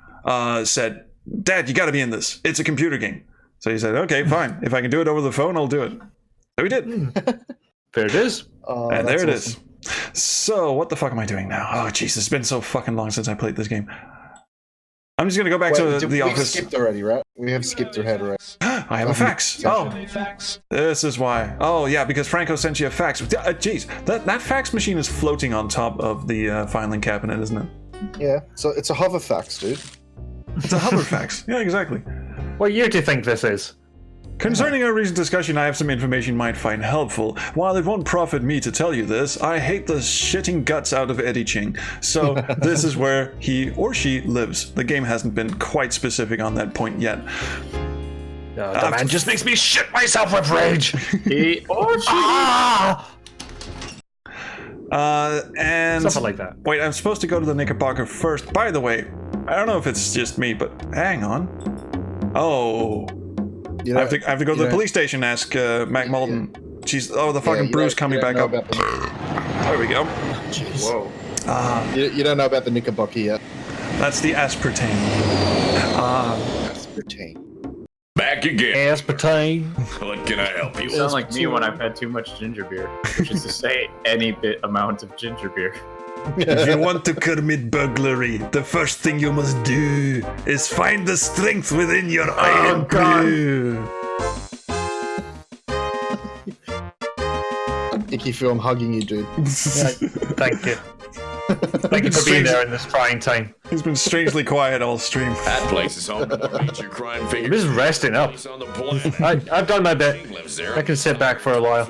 said, Dad, you got to be in this. It's a computer game. So he said, okay, fine. If I can do it over the phone, I'll do it. So he did. There it is. And there it is. So what the fuck am I doing now? Oh, jeez, it's been so fucking long since I played this game. I'm just going to go back to the office. We skipped already, right? We have skipped ahead already. I have a fax. Oh, this is why. Oh, yeah, because Franco sent you a fax. Jeez, that fax machine is floating on top of the filing cabinet, isn't it? Yeah, so it's a hover fax, dude. It's a hover fax. Yeah, exactly. What year do you think this is? Concerning our recent discussion, I have some information you might find helpful. While it won't profit me to tell you this, I hate the shitting guts out of Eddie Ching. So this is where he or she lives. The game hasn't been quite specific on that point yet. The man just makes me shit myself with rage. He or she. And something like that. Wait, I'm supposed to go to the Knickerbocker first. By the way, I don't know if it's just me, but hang on. Oh. I have to go to the police station and ask Mac Malden. Jeez, the fucking bruise coming back up. There we go. Whoa. You don't know about the Knickerbocker yet. That's the aspartame. Aspartame. Back again. Aspartame. What can I help you? You sound like me when I've had too much ginger beer, which is to say any bit amount of ginger beer. If you want to commit burglary, the first thing you must do is find the strength within your iron brew. Icky feel I'm hugging you, dude. Thank you. Thank you for being there in this trying time. He's been strangely quiet all stream. That place is home to the major crime figure. I'm just resting up. I've done my bit. I can sit back for a while.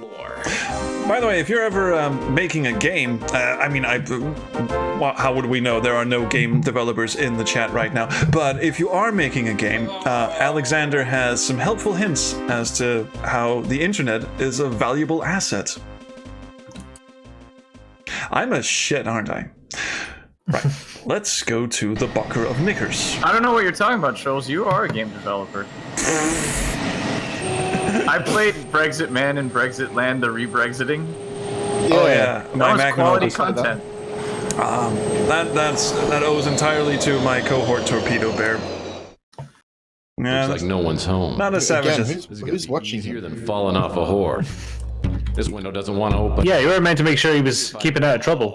By the way, if you're ever making a game, how would we know? There are no game developers in the chat right now. But if you are making a game, Alexander has some helpful hints as to how the internet is a valuable asset. I'm a shit, aren't I? Right. Let's go to the Bucker of Knickers. I don't know what you're talking about, Trolls. You are a game developer. I played Brexit Man and Brexit Land, the re-Brexiting. Oh yeah, that was quality content. That owes entirely to my cohort Torpedo Bear. Yeah, looks like no one's home. Not as savage as who's watching easier than falling off a whore. This window doesn't want to open. Yeah, you were meant to make sure he was keeping out of trouble.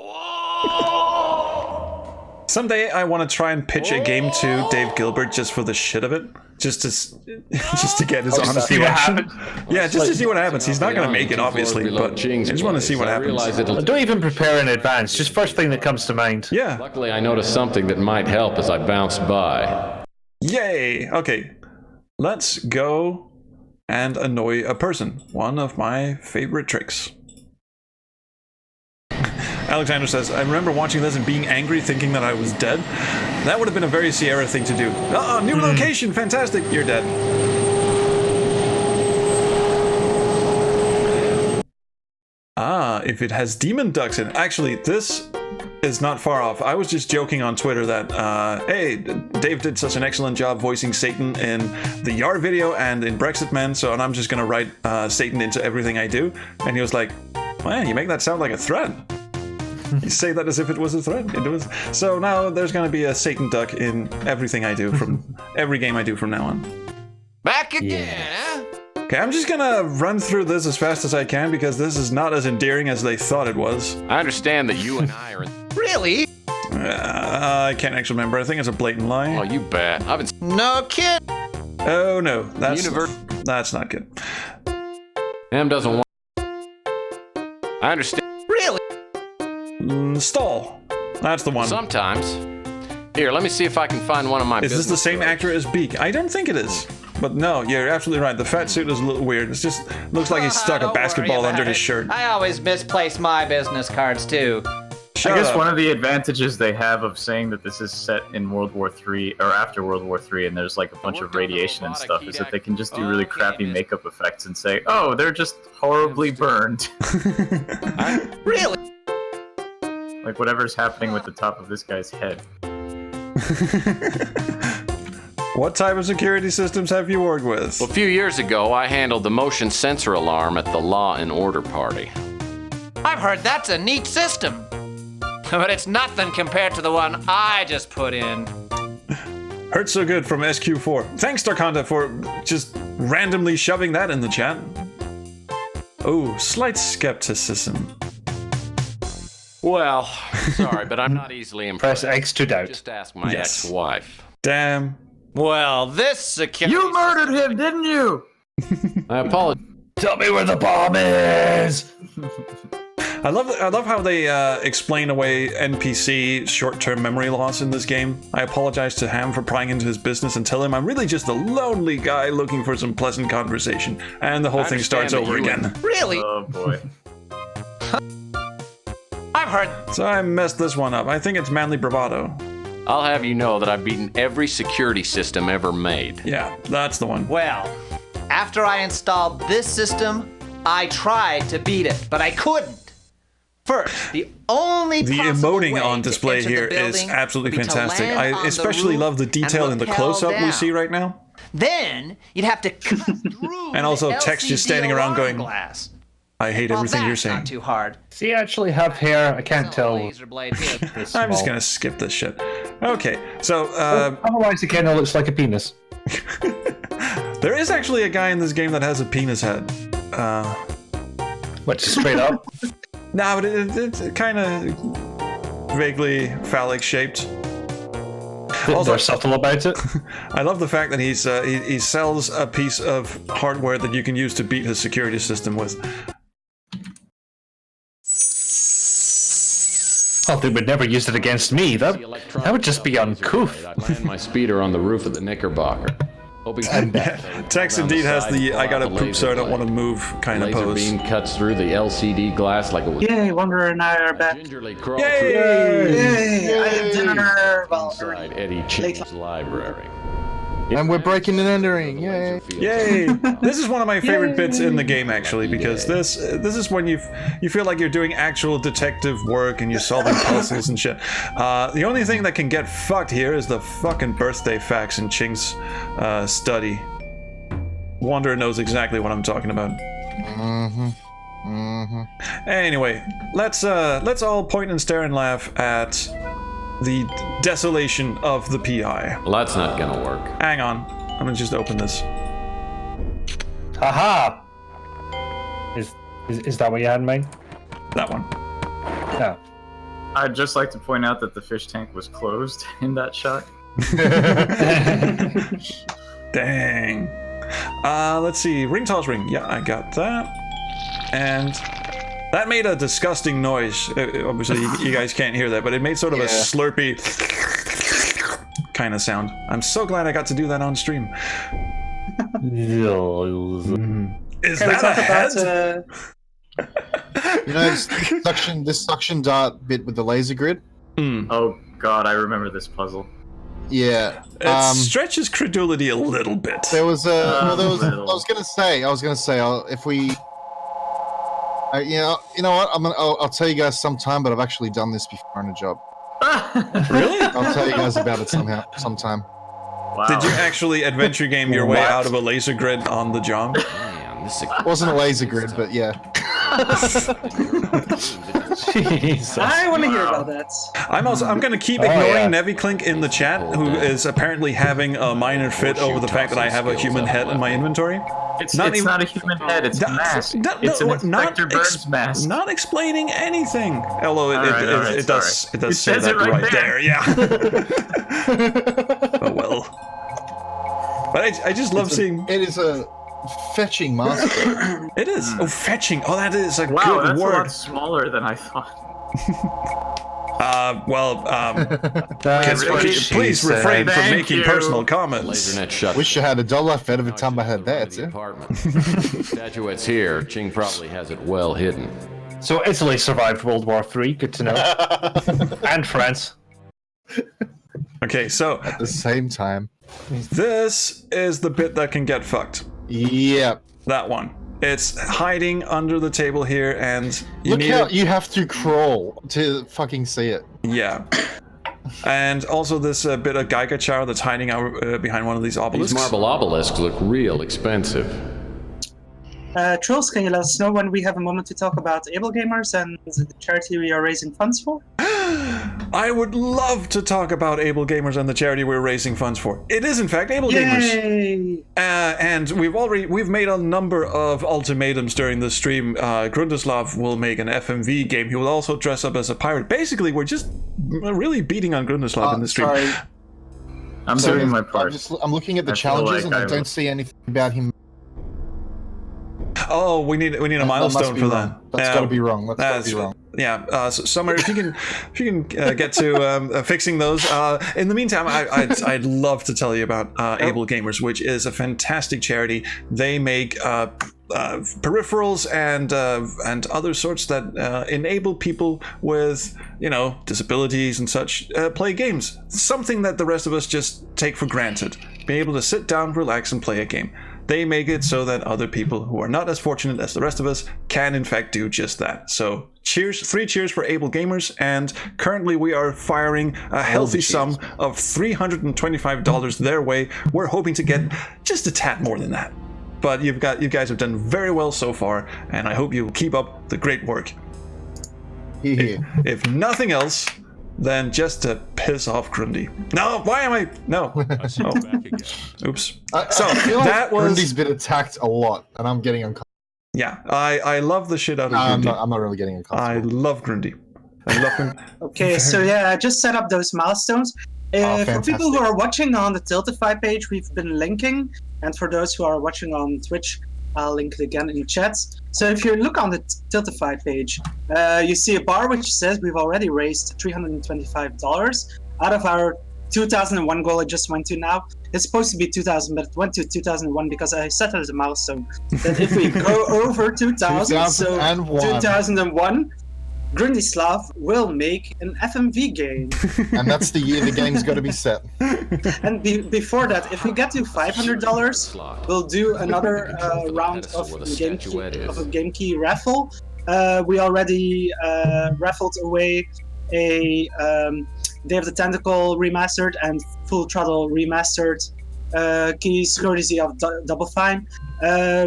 Someday I want to try and pitch a game to Dave Gilbert just for the shit of it, just to get his honest reaction. Yeah, just to see what happens. He's not going to make it, obviously, but I just want to see what happens. Don't even prepare in advance. Just first thing that comes to mind. Yeah. Luckily, I noticed something that might help as I bounced by. Yay! Okay, let's go and annoy a person. One of my favorite tricks. Alexander says, I remember watching this and being angry, thinking that I was dead. That would have been a very Sierra thing to do. Oh, new location! Fantastic! You're dead. If it has demon ducks in it. Actually, this is not far off. I was just joking on Twitter that, hey, Dave did such an excellent job voicing Satan in the YAR video and in Brexit Man, and I'm just gonna write Satan into everything I do. And he was like, man, you make that sound like a threat. You say that as if it was a threat. It was. So now there's going to be a Satan duck in everything I do from every game I do from now on. Back again, huh? Okay, I'm just going to run through this as fast as I can because this is not as endearing as they thought it was. I understand that you and I are... Really? I can't actually remember. I think it's a blatant lie. Oh, you bet. I've been... No kid. Oh, no. That's not good. M doesn't want... I understand. Really? Stall. That's the one. Sometimes. Here, let me see if I can find one of my Is this the same actor as Beak? I don't think it is. But no, you're absolutely right. The fat suit is a little weird. It just looks like he stuck a basketball under his shirt. I always misplace my business cards, too. I guess one of the advantages they have of saying that this is set in World War III or after World War III, and there's like a bunch of radiation and stuff, is that they can just do really crappy makeup effects and say, "Oh, they're just horribly burned." Really? Like whatever's happening with the top of this guy's head. What type of security systems have you worked with? Well, a few years ago, I handled the motion sensor alarm at the Law and Order party. I've heard that's a neat system. But it's nothing compared to the one I just put in. Hurt so good from SQ4. Thanks, Darkonda, for just randomly shoving that in the chat. Oh, slight skepticism. Well, sorry, but I'm not easily impressed. Press X to doubt. Just ask my ex-wife. Damn. Well, this security... You murdered him, didn't you? I apologize. Tell me where the bomb is! I love how they explain away NPC short-term memory loss in this game. I apologize to Ham for prying into his business and tell him I'm really just a lonely guy looking for some pleasant conversation. And the whole thing starts over again. Really? Oh boy. I've heard... So I messed this one up. I think it's manly bravado. I'll have you know that I've beaten every security system ever made. Yeah, that's the one. Well, after I installed this system, I tried to beat it, but I couldn't. First, the only The emoting on display here is absolutely fantastic. I especially love the detail in the close-up we see right now. Then you'd have to cut through And also the text just LCD standing around alarm going, glass. I hate Well, everything you're that's saying. not too hard. Does he actually have hair? I can't tell. Laser blade here. I'm just gonna skip this shit. Okay, so Otherwise, it kind of looks like a penis. there is actually a guy in this game that has a penis head. What, just straight up? Nah, but it's kind of vaguely phallic shaped. Also, they're subtle about it. I love the fact that he sells a piece of hardware that you can use to beat his security system with. Oh, they would never use it against me. That would just be uncouth. I land my speeder on the roof of the Knickerbocker. Tex indeed has the I gotta poop so I don't want to move kind of Laser pose. beam cuts through the LCD glass like it was. Yay, Wanderer and I are back. Gingerly crawl Yay! I had dinner. inside Eddie Ching's library. And we're breaking and entering. Yay! Yay! This is one of my favorite bits in the game, actually, because this is when you feel like you're doing actual detective work and you're solving puzzles and shit. The only thing that can get fucked here is the fucking birthday facts in Ching's study. Wanderer knows exactly what I'm talking about. Anyway, let's all point and stare and laugh at the desolation of the PI. Well, that's not gonna work. Hang on. I'm gonna just open this. Haha! Is that what you had in mind? That one. No. I'd just like to point out that the fish tank was closed in that shot. Dang. Let's see. Ring toss ring. Yeah, I got that. And that made a disgusting noise. Obviously, you guys can't hear that, but it made sort of a slurpy kind of sound. I'm so glad I got to do that on stream. Is that a head? You know this suction dart bit with the laser grid? Oh god, I remember this puzzle. Yeah. It stretches credulity a little bit. There was I was gonna say if we. You know what? I'll tell you guys sometime, but I've actually done this before on a job. Really? I'll tell you guys about it sometime. Wow. Did you actually adventure game your way out of a laser grid on the job? Man, this is It wasn't a laser grid, but yeah. Jesus. I want to hear about that. I'm gonna keep ignoring Neviclink in the chat, who is apparently having a minor fit over the fact that I have a human head in my inventory. It's not a human head, it's a mask. It's an Inspector Burns mask. Not explaining anything. Although it does say says that it right there. Yeah. Oh well. But I just love seeing. It is a fetching master. It is. Oh, fetching. Oh, that is a Wow, good that's word. a lot smaller than I thought. Please refrain from making personal comments. LaserNet shut. Wish I had $1 for every time I had that. Statuette's here. Ching probably has it well hidden. So Italy survived World War III. Good to know. And France. Okay, so at the same time, this is the bit that can get fucked. Yep. That one. It's hiding under the table here, and look how you have to crawl to fucking see it. Yeah. And also this bit of Geiger Chow that's hiding out behind one of these obelisks. These marble obelisks look real expensive. Trolls, can you let us know when we have a moment to talk about Able Gamers and the charity we are raising funds for? I would love to talk about Able Gamers and the charity we're raising funds for. It is, in fact, Able Gamers. And we've made a number of ultimatums during the stream. Grundislav will make an FMV game. He will also dress up as a pirate. Basically, we're just really beating on Grundislav in the stream. Sorry. I'm doing my part. I'm looking at the challenges and I don't see anything about him. Oh, we need a milestone for that. That's got to be wrong. That's got to be wrong. Yeah, so Summer, if you can get to fixing those. In the meantime, I'd love to tell you about Able Gamers, which is a fantastic charity. They make peripherals and other sorts that enable people with disabilities and such play games. Something that the rest of us just take for granted. Being able to sit down, relax, and play a game. They make it so that other people who are not as fortunate as the rest of us can in fact do just that. So cheers, 3 cheers for Able Gamers, and currently we are firing a healthy sum of $325 their way. We're hoping to get just a tad more than that. But you guys have done very well so far, and I hope you will keep up the great work. If nothing else, then just to piss off Grundy. No, why am I? No. Oops. So that was Grundy's been attacked a lot, and I'm getting uncomfortable. Yeah, I love the shit out of Grundy. I'm not really getting uncomfortable. I love Grundy. I love him. Okay, so yeah, I just set up those milestones. For people who are watching on the Tiltify page, we've been linking, and for those who are watching on Twitch, I'll link it again in the chat. So if you look on the Tiltify page, you see a bar which says we've already raised $325 out of our 2001 goal I just went to now. It's supposed to be 2000, but it went to 2001 because I set it as a milestone. That if we go over 2000, so 2001, Grundislav will make an FMV game. And that's the year the game's got to be set. And before that, if we get to $500, we'll do another round of a game key raffle. We already raffled away a Day of the Tentacle remastered and Full Throttle remastered keys courtesy of Double Fine.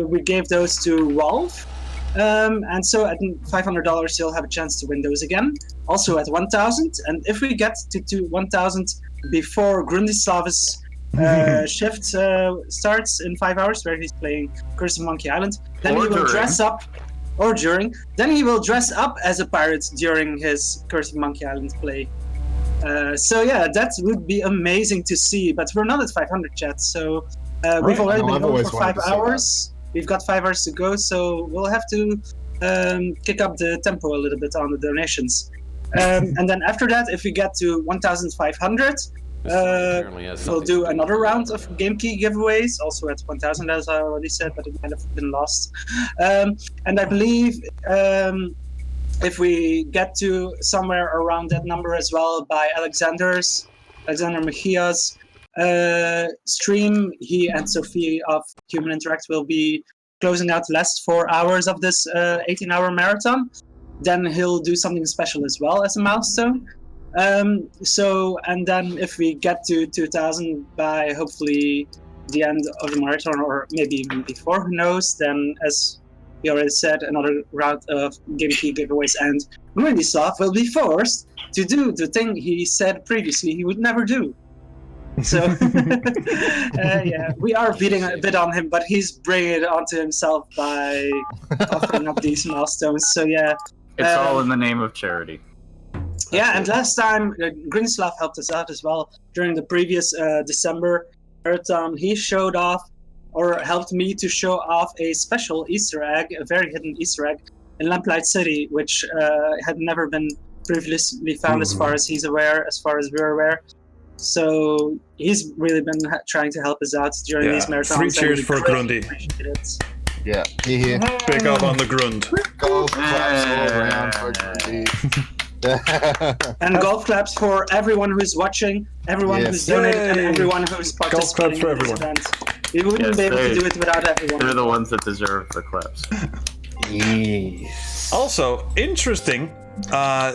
We gave those to Rolf. And so at $500, you'll have a chance to win those again. Also at 1,000, and if we get to 1,000 before Grundislav's shift starts in 5 hours, where he's playing Curse of Monkey Island, then he will dress up, or during, then he will dress up as a pirate during his Curse of Monkey Island play. So yeah, that would be amazing to see, but we're not at 500 chat, so we've already been going for 5 hours. We've got 5 hours to go, so we'll have to kick up the tempo a little bit on the donations. And then after that, if we get to 1,500, we'll do another round of game key giveaways, also at 1,000, as I already said, but it might have been lost. And I believe if we get to somewhere around that number as well by Alexander Mejia's stream, he and Sophie of Human Interact will be closing out the last 4 hours of this 18-hour marathon. Then he'll do something special as well as a milestone. And then if we get to 2,000 by hopefully the end of the marathon, or maybe even before, who knows, then as we already said, another round of game key giveaways, and Grundislav will be forced to do the thing he said previously he would never do. So yeah, we are beating a bit on him, but he's bringing it onto himself by offering up these milestones. So yeah, it's all in the name of charity. Yeah, and last time Grundislav helped us out as well during the previous December marathon. He showed off, or helped me to show off, a special Easter egg, a very hidden Easter egg in Lamplight City, which had never been previously found, as far as he's aware, as far as we're aware. So he's really been trying to help us out during these marathons. 3 cheers for Grundy. Yeah, here. Pick up on the grunt. Golf claps all around for Groovy. And golf claps for everyone who's watching, everyone who's donated, and everyone who's participating in this event. We wouldn't be able to do it without everyone. They're the ones that deserve the claps. Yes. Also, interesting,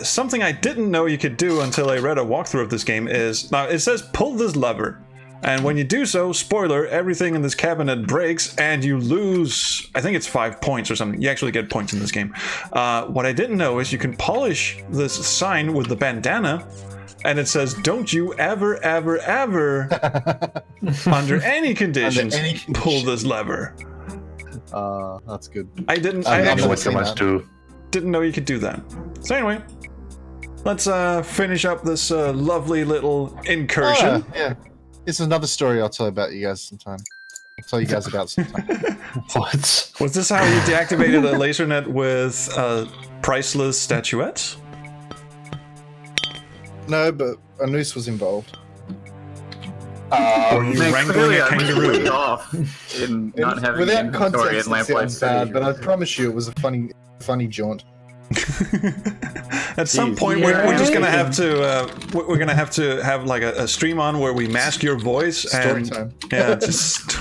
something I didn't know you could do until I read a walkthrough of this game is, now it says pull this lever, and when you do so, spoiler, everything in this cabinet breaks and you lose, I think it's 5 points or something. You actually get points in this game. What I didn't know is you can polish this sign with the bandana, and it says, don't you ever, ever, ever, under any conditions, pull this lever. That's good. I didn't know you could do that. So anyway, let's finish up this lovely little incursion. Yeah. This is another story I'll tell about you guys sometime. I'll tell you guys about sometime. What? Was this how you deactivated a laser net with priceless statuettes? No, but a noose was involved. Were you wrangling a kangaroo? Way off in not having Without inventory context, at it Lamplight sounds City. bad, but I promise you it was a funny jaunt. At some point, we're just gonna have to we're gonna have to have like a stream on where we mask your voice Story and time. yeah, just.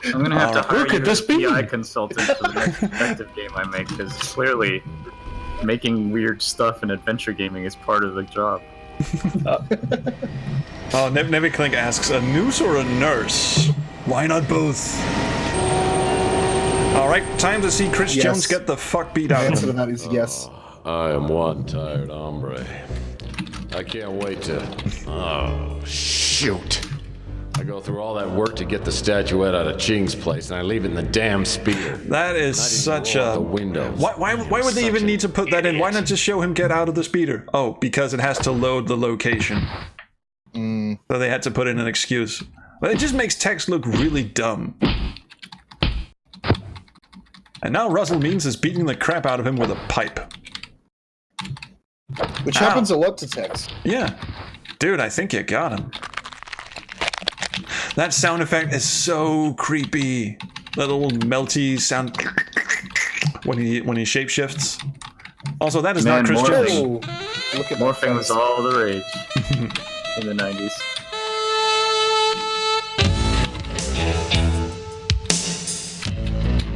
I'm gonna have to hire could this be? a PI consultant for the next effective game I make, because clearly making weird stuff in adventure gaming is part of the job. Oh, Nevi asks, a noose or a nurse? Why not both? Alright, time to see Chris Yes. Jones get the fuck beat out The of answer to him. that is yes. I am one tired hombre. I can't wait to... Oh, shoot. I go through all that work to get the statuette out of Ching's place, and I leave it in the damn speeder. That is such a... Why would they even need to put that in? Why not just show him get out of the speeder? Oh, because it has to load the location. So they had to put in an excuse. But it just makes text look really dumb. And now Russell Means is beating the crap out of him with a pipe. Which happens a lot to text. Yeah. Dude, I think you got him. That sound effect is so creepy. That little melty sound when he shapeshifts. Also, that is not Chris Jones. Look at Morphing was all the rage in the 90s.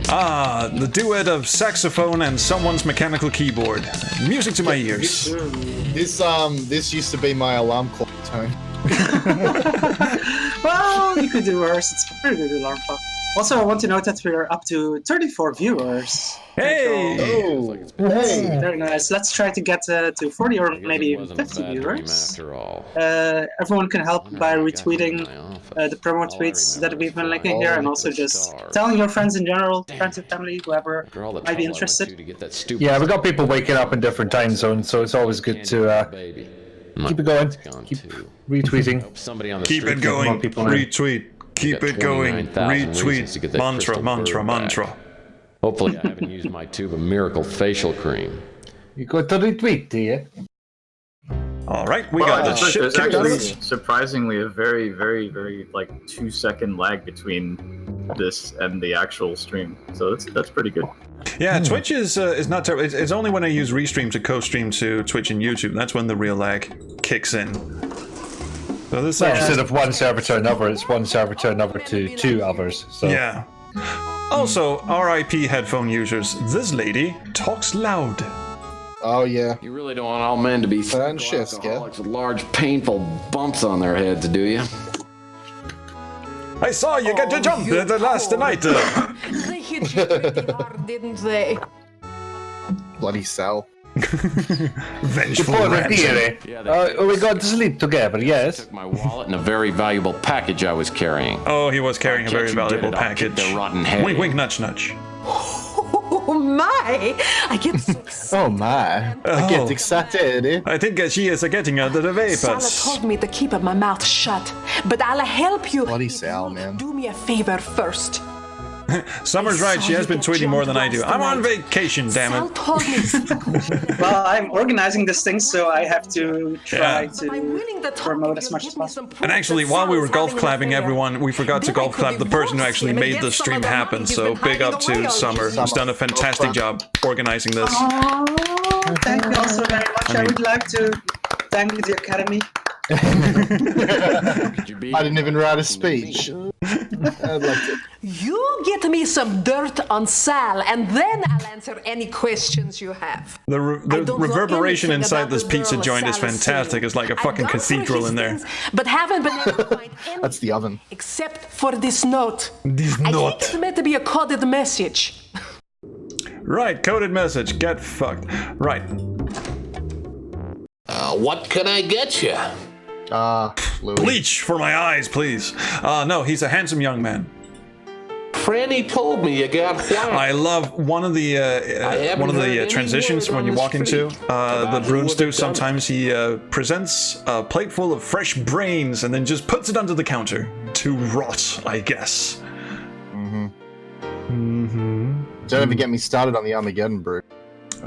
Ah, the duet of saxophone and someone's mechanical keyboard. Music to my ears. This used to be my alarm clock tone. Well, you could do worse. It's a pretty good alarm clock. Also, I want to note that we're up to 34 viewers. Hey! Oh, hey! Very nice. Let's try to get to 40 or maybe even 50 viewers. Everyone can help by retweeting the promo tweets that we've been linking here, and also just telling your friends in general, friends and family, whoever might be interested. Yeah, we got people waking up in different time zones, so it's always good to keep it going, keep retweeting. Keep it going, retweet. Keep it going, retweet. Mantra, mantra, mantra. Hopefully I haven't used my tube of miracle facial cream. You got to retweet, do you? Alright, we got this shit. There's actually surprisingly a very, very, very 2-second lag between this and the actual stream. So that's pretty good. Yeah, Twitch is not terrible. It's only when I use Restream to co-stream to Twitch and YouTube. That's when the real lag kicks in. So this instead of one server to another, it's one server to another to two others. So. Yeah. Also, RIP headphone users, this lady talks loud. Oh yeah. You really don't want all men to be alcoholics with large, painful bumps on their heads, do you? I saw you get to jump the last night. They hit you pretty hard, didn't they? Bloody Sal. Vengeful ransom. We got to sleep together, yes. Took my wallet and a very valuable package I was carrying. Oh, he was carrying a very valuable package. Their rotten head. Wink, wink, nudge, nudge. Oh my! I get so excited. Oh my! I get excited. I think she is getting under the vapors. Sala told me to keep my mouth shut, but I'll help you. Bloody Sal, man. Do me a favor first. Summer's right. She has been tweeting more than I do. I'm on vacation, damn it. Well, I'm organizing this thing, so I have to try to promote as much as possible. And actually, while we were golf clapping everyone, we forgot to golf clap the person who actually made the stream happen. So big up to Summer, who's done a fantastic job organizing this. Oh, thank you all so very much. I would like to thank the Academy. I didn't even write a speech. I'd like to. You get me some dirt on Sal, and then I'll answer any questions you have. The reverberation inside this pizza joint is fantastic. It's like a fucking cathedral in there. But haven't been able to find anything That's the oven. except for this note. This I note. think it's meant to be a coded message. Right, coded message. Get fucked. Right. What can I get you? Bleach for my eyes, please. No, he's a handsome young man. Franny told me you got white. I love one of the transitions when you walk into the Bruin Stew. Sometimes he presents a plate full of fresh brains and then just puts it under the counter to rot, I guess. Don't ever get me started on the Armageddon brew.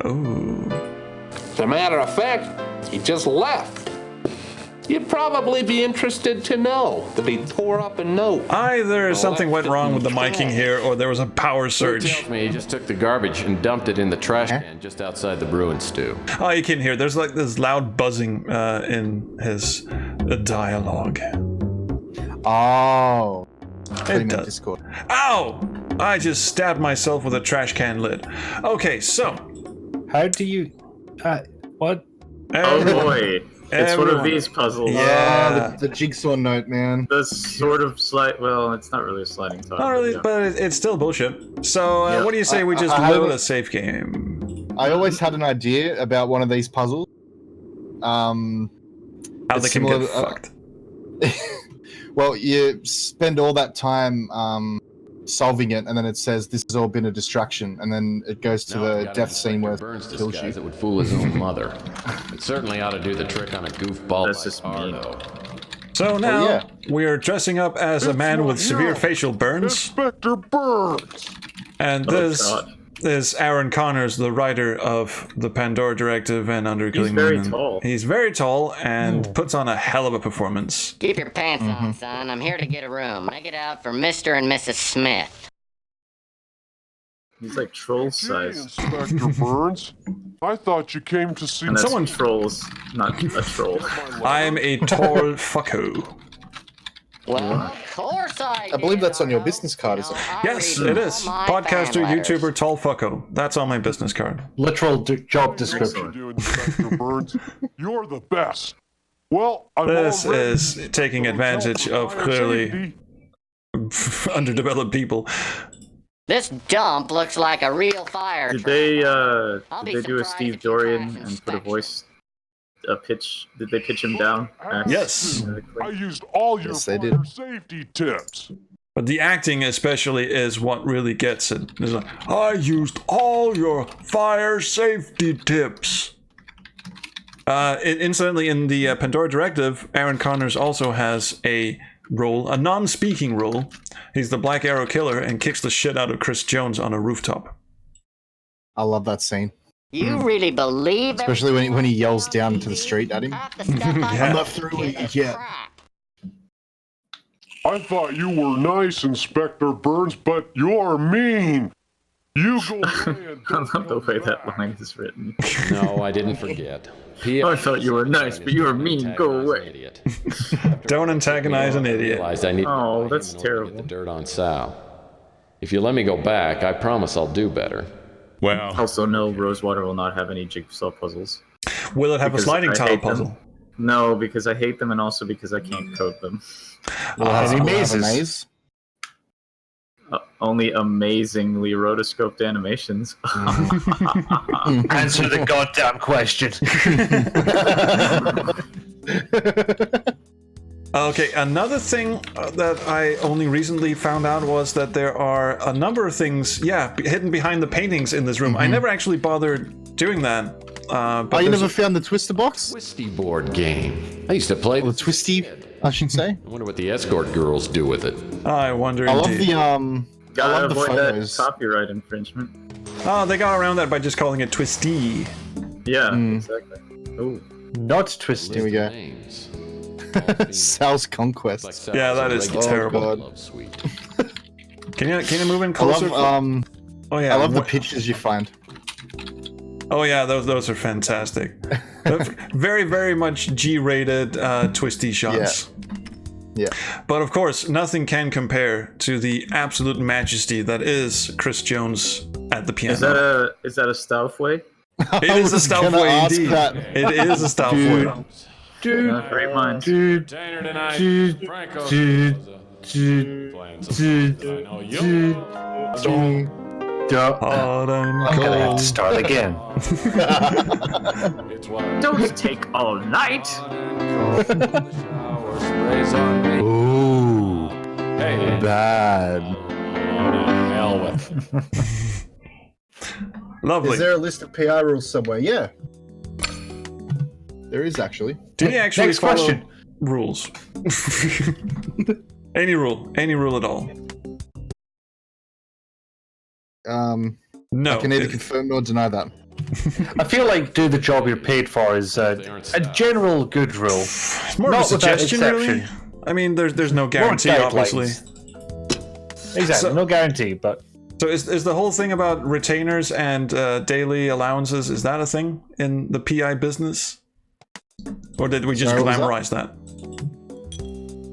Oh. As a matter of fact, he just left. You'd probably be interested to know that he tore up a note. Either something went wrong with the miking here, or there was a power He surge. tells me he just took the garbage and dumped it in the trash can just outside the Bruin Stew. Oh, you can hear. There's like this loud buzzing in his dialogue. Oh. It does. Discord. Ow! I just stabbed myself with a trash can lid. Okay, so. How do you... what? Oh boy. It's one of these puzzles. Yeah. The jigsaw note, man. The sort of well, it's not really a sliding tile. Not really, yeah. but it's still bullshit. So, what do you say we just load a safe game? I always had an idea about one of these puzzles. How they can get fucked. Well, you spend all that time solving it, and then it says this has all been a distraction, and then it goes to the death scene where Burns it kills you. disguise that would fool his own mother. It certainly ought to do the trick on a goofball. That's just mean. So now yeah. we are dressing up as a man with severe facial burns. Inspector Burns! And this is Aaron Connors, the writer of the Pandora Directive and Underkilling He's very Moon. tall. He's very tall and puts on a hell of a performance. Keep your pants on, son. I'm here to get a room. Make it out for Mr. and Mrs. Smith. He's like troll size. Inspector Burns. I thought you came to see And that's Someone- trolls, not a troll. I'm a tall fucko. Well, of course I believe that's on your business card, isn't it? Yes, it is. Podcaster, YouTuber, tall fucko. That's on my business card. Literal job What description. you do, Inspector Burns. You're the best. Well, I'm This already is taking advantage of clearly underdeveloped people. This dump looks like a real fire Did truck. they I'll be did they do a surprised Steve if you Dorian pass and put a inspection. voice, a pitch? Did they pitch him down? Yes. I used all your Yes, they fire did. safety tips. But the acting especially is what really gets it. It's like, I used all your fire safety tips. Incidentally, in the Pandora Directive, Aaron Connors also has a role, a non-speaking role. He's the Black Arrow killer and kicks the shit out of Chris Jones on a rooftop. I love that scene. You really believe Especially when he yells down into the street at him. Yeah. I'm not through it yet. I thought you were nice, Inspector Burns, but you're mean. You go away and I love the way that line is written. No, I didn't forget. I thought you were nice, but you were mean. Go away. Don't antagonize an idiot. Realized I need Oh, that's terrible. get the dirt on Sal. If you let me go back, I promise I'll do better. Wow. Also, no, Rosewater will not have any jigsaw puzzles. Will it have Because a sliding I tile hate them. puzzle? No, because I hate them, and also because I can't code them. Any mazes? mazes? Only amazingly rotoscoped animations. Answer the goddamn question. Okay, another thing that I only recently found out was that there are a number of things, hidden behind the paintings in this room. I never actually bothered doing that. But You there's never found the Twister box? Twisty board game. I used to play. Or the Twisty, I should say. I wonder what the escort girls do with it. I wonder I love indeed. the Gotta love the avoid that photos. copyright infringement. Oh, they got around that by just calling it Twisty. Yeah, exactly. Ooh. Not twisted. Here we go. Sal's Conquest. Yeah, that is terrible. God. Can you move in I closer? love, oh yeah, I love the pictures you find. Oh yeah, those are fantastic. Very, very much G-rated twisty shots. Yeah. But of course, nothing can compare to the absolute majesty that is Chris Jones at the piano. Is that a Stoufway? It is a Stoufway indeed. It is a Stoufway. Great mind. I'm gonna have to start again. Don't take all night. Ooh. Bad. Hell with. Lovely. Is there a list of PI rules somewhere? Yeah. There is actually. Did he actually Next follow question. rules? Any rule at all. I No. can neither confirm nor deny that. I feel like do the job you're paid for is a general good rule. It's more Not of a without suggestion, really. exception. I mean, there's no guarantee, guidelines. obviously. Exactly, So- no guarantee, but So is the whole thing about retainers and daily allowances, is that a thing in the PI business? Or did we just Sorry, what was glamorize that?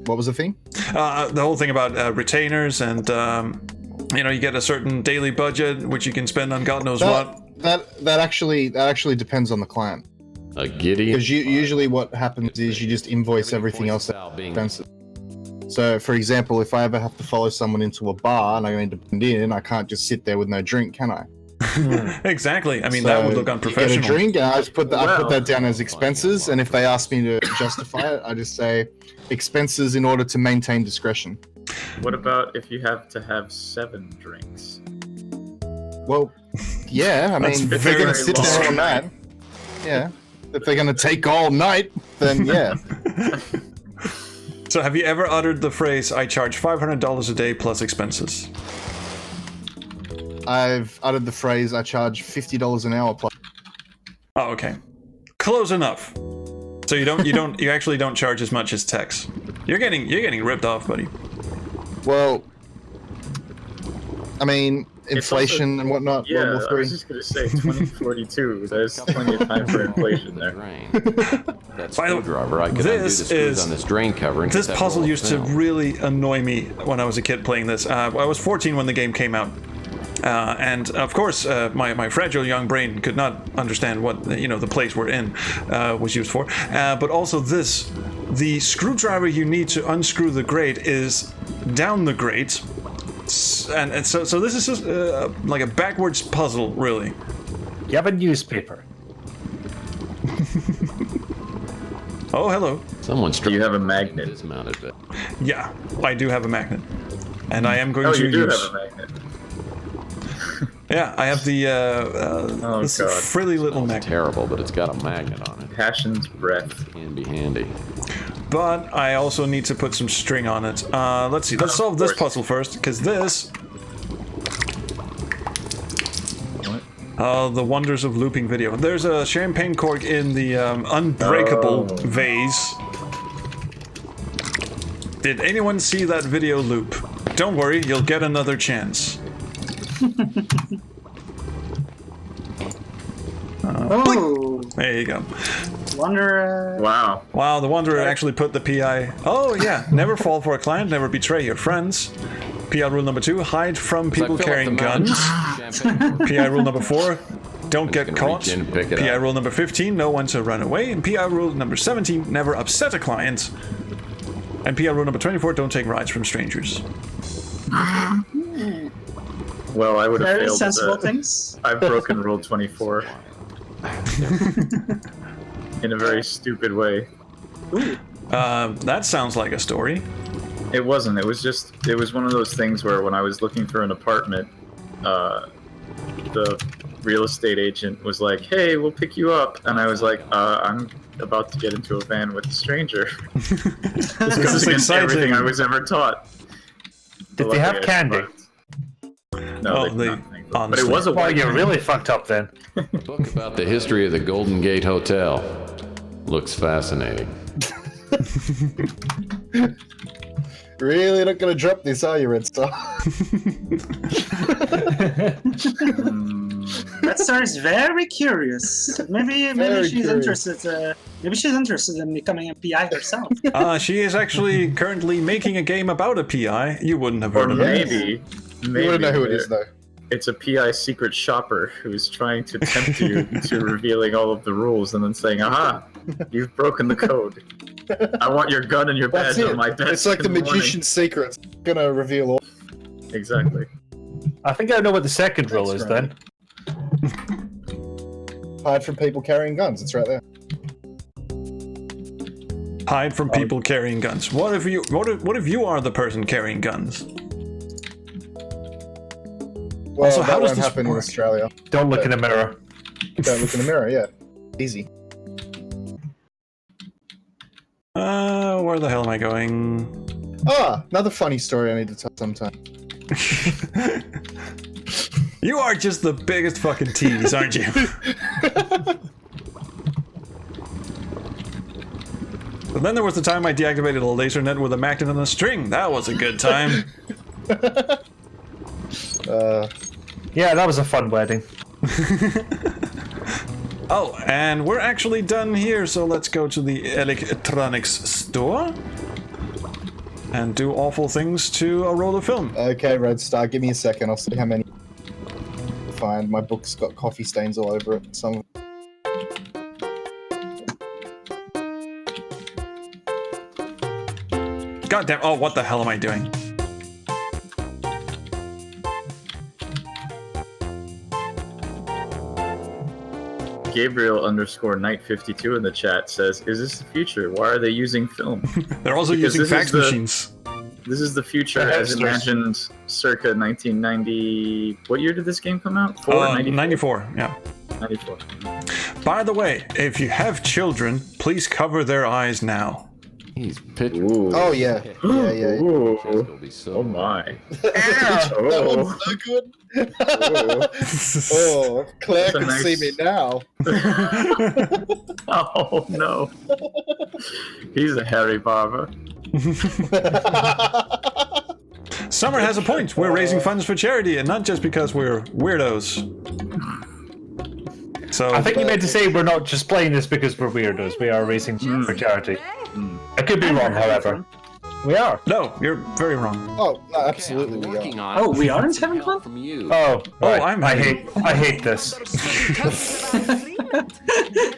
What was the thing? The whole thing about retainers and, you get a certain daily budget, which you can spend on God knows what. That actually depends on the client. A giddy. Because usually what happens is you just invoice everything else at expenses. So, for example, if I ever have to follow someone into a bar and I need to blend in, I can't just sit there with no drink, can I? Exactly. I mean, that would look You unprofessional. get a drink, and I just put that down as expenses. And if they ask me to justify it, I just say expenses in order to maintain discretion. What about if you have to have 7 drinks? Well, yeah. I That's mean, if they're very going to sit there all long. night, yeah. If they're going to take all night, then yeah. So have you ever uttered the phrase, I charge $500 a day plus expenses? I've uttered the phrase, I charge $50 an hour plus. Oh, okay. Close enough. So you actually don't charge as much as Tex. You're getting ripped off, buddy. Well, I mean, inflation and whatnot. Yeah, World War I III. was just gonna say 2042. There's plenty of time for inflation there. That screwdriver, I could undo the screws on this drain cover. And This get that puzzle roll used to film. really annoy me when I was a kid playing this. I was 14 when the game came out. And of course, my fragile young brain could not understand what the place we're in was used for. But also the screwdriver you need to unscrew the grate is down the grate, and so this is just like a backwards puzzle, really. you have a newspaper. Oh, hello. Someone's Do you have a magnet? dismounted it. Yeah, I do have a magnet, and I am going Oh, to you do use. have a magnet. Yeah, I have the this God. frilly little magnet. Terrible, but it's got a magnet on it. Passion's breath. Can be handy. But I also need to put some string on it. Let's see. Let's solve this puzzle first, because this. The wonders of looping video. There's a champagne cork in the unbreakable vase. Did anyone see that video loop? Don't worry, you'll get another chance. Oh, There you go. Wanderer. Wow. Wow, the Wanderer actually put the PI. Oh yeah, never fall for a client, never betray your friends. PI rule number 2, hide from people carrying guns. PI rule number 4, don't get caught. reach in and pick it PI up. rule number 15, know when to run away. And PI rule number 17, never upset a client. And PI rule number 24, don't take rides from strangers. Well, I would have Very failed. sensible things. I've broken rule 24 in a very stupid way. That sounds like a story. It wasn't. It was one of those things where when I was looking for an apartment, the real estate agent was like, "Hey, we'll pick you up," and I was like, "I'm about to get into a van with a stranger." This goes against everything I was ever taught. Did But they luckily have I candy? survived. No, they did not. But it was a Well, white you're van. really fucked up then. Book about the history of the Golden Gate Hotel. Looks fascinating. Really not gonna drop this, are you, Red Star? Red Star is very curious. Maybe Very she's curious. interested. Maybe she's interested in becoming a PI herself. She is actually currently making a game about a PI. You wouldn't have heard Or of it. maybe You wouldn't know who it they're- is, though. It's a PI secret shopper who's trying to tempt you to revealing all of the rules and then saying, "Aha, you've broken the code. I want your gun and your That's badge it. on my desk." It's like the in morning." magician's secret. Gonna reveal all. Exactly. I think I know what the second rule is then. Hide from people carrying guns. It's right there. Hide from people carrying guns. What if you are the person carrying guns? Well, Also, how that does won't this happen in work? Australia. Don't look in a mirror. Don't look in the mirror. Yeah, easy. Where the hell am I going? Ah, another funny story I need to tell sometime. You are just the biggest fucking tease, aren't you? But then there was the time I deactivated a laser net with a magnet and a string. That was a good time. Yeah, that was a fun wedding. Oh, and we're actually done here, so let's go to the electronics store and do awful things to a roll of film. Okay, Red Star, give me a second. I'll see how many I find. My book's got coffee stains all over it. Some. Goddamn! Oh, what the hell am I doing? Gabriel _ Knight 52 in the chat says, "Is this the future? Why are they using film?" They're also Because using this fax is the- machines. This is the future The as hipsters. imagined circa 1990. What year did this game come out? 94, yeah. 94. By the way, if you have children, please cover their eyes now. He's pitching. Oh yeah, yeah, yeah. Ooh. Oh my. That one's so good. Oh, Claire That's a can see me nice- now. Oh no. He's a hairy barber. Summer has a point. We're raising funds for charity, and not just because we're weirdos. So I think you meant to say we're not just playing this because we're weirdos. We are raising for charity. I could be wrong, however. We are. No, you're very wrong. Oh, no, absolutely we are. Oh, we aren't having fun? Oh, right. I hate this. Get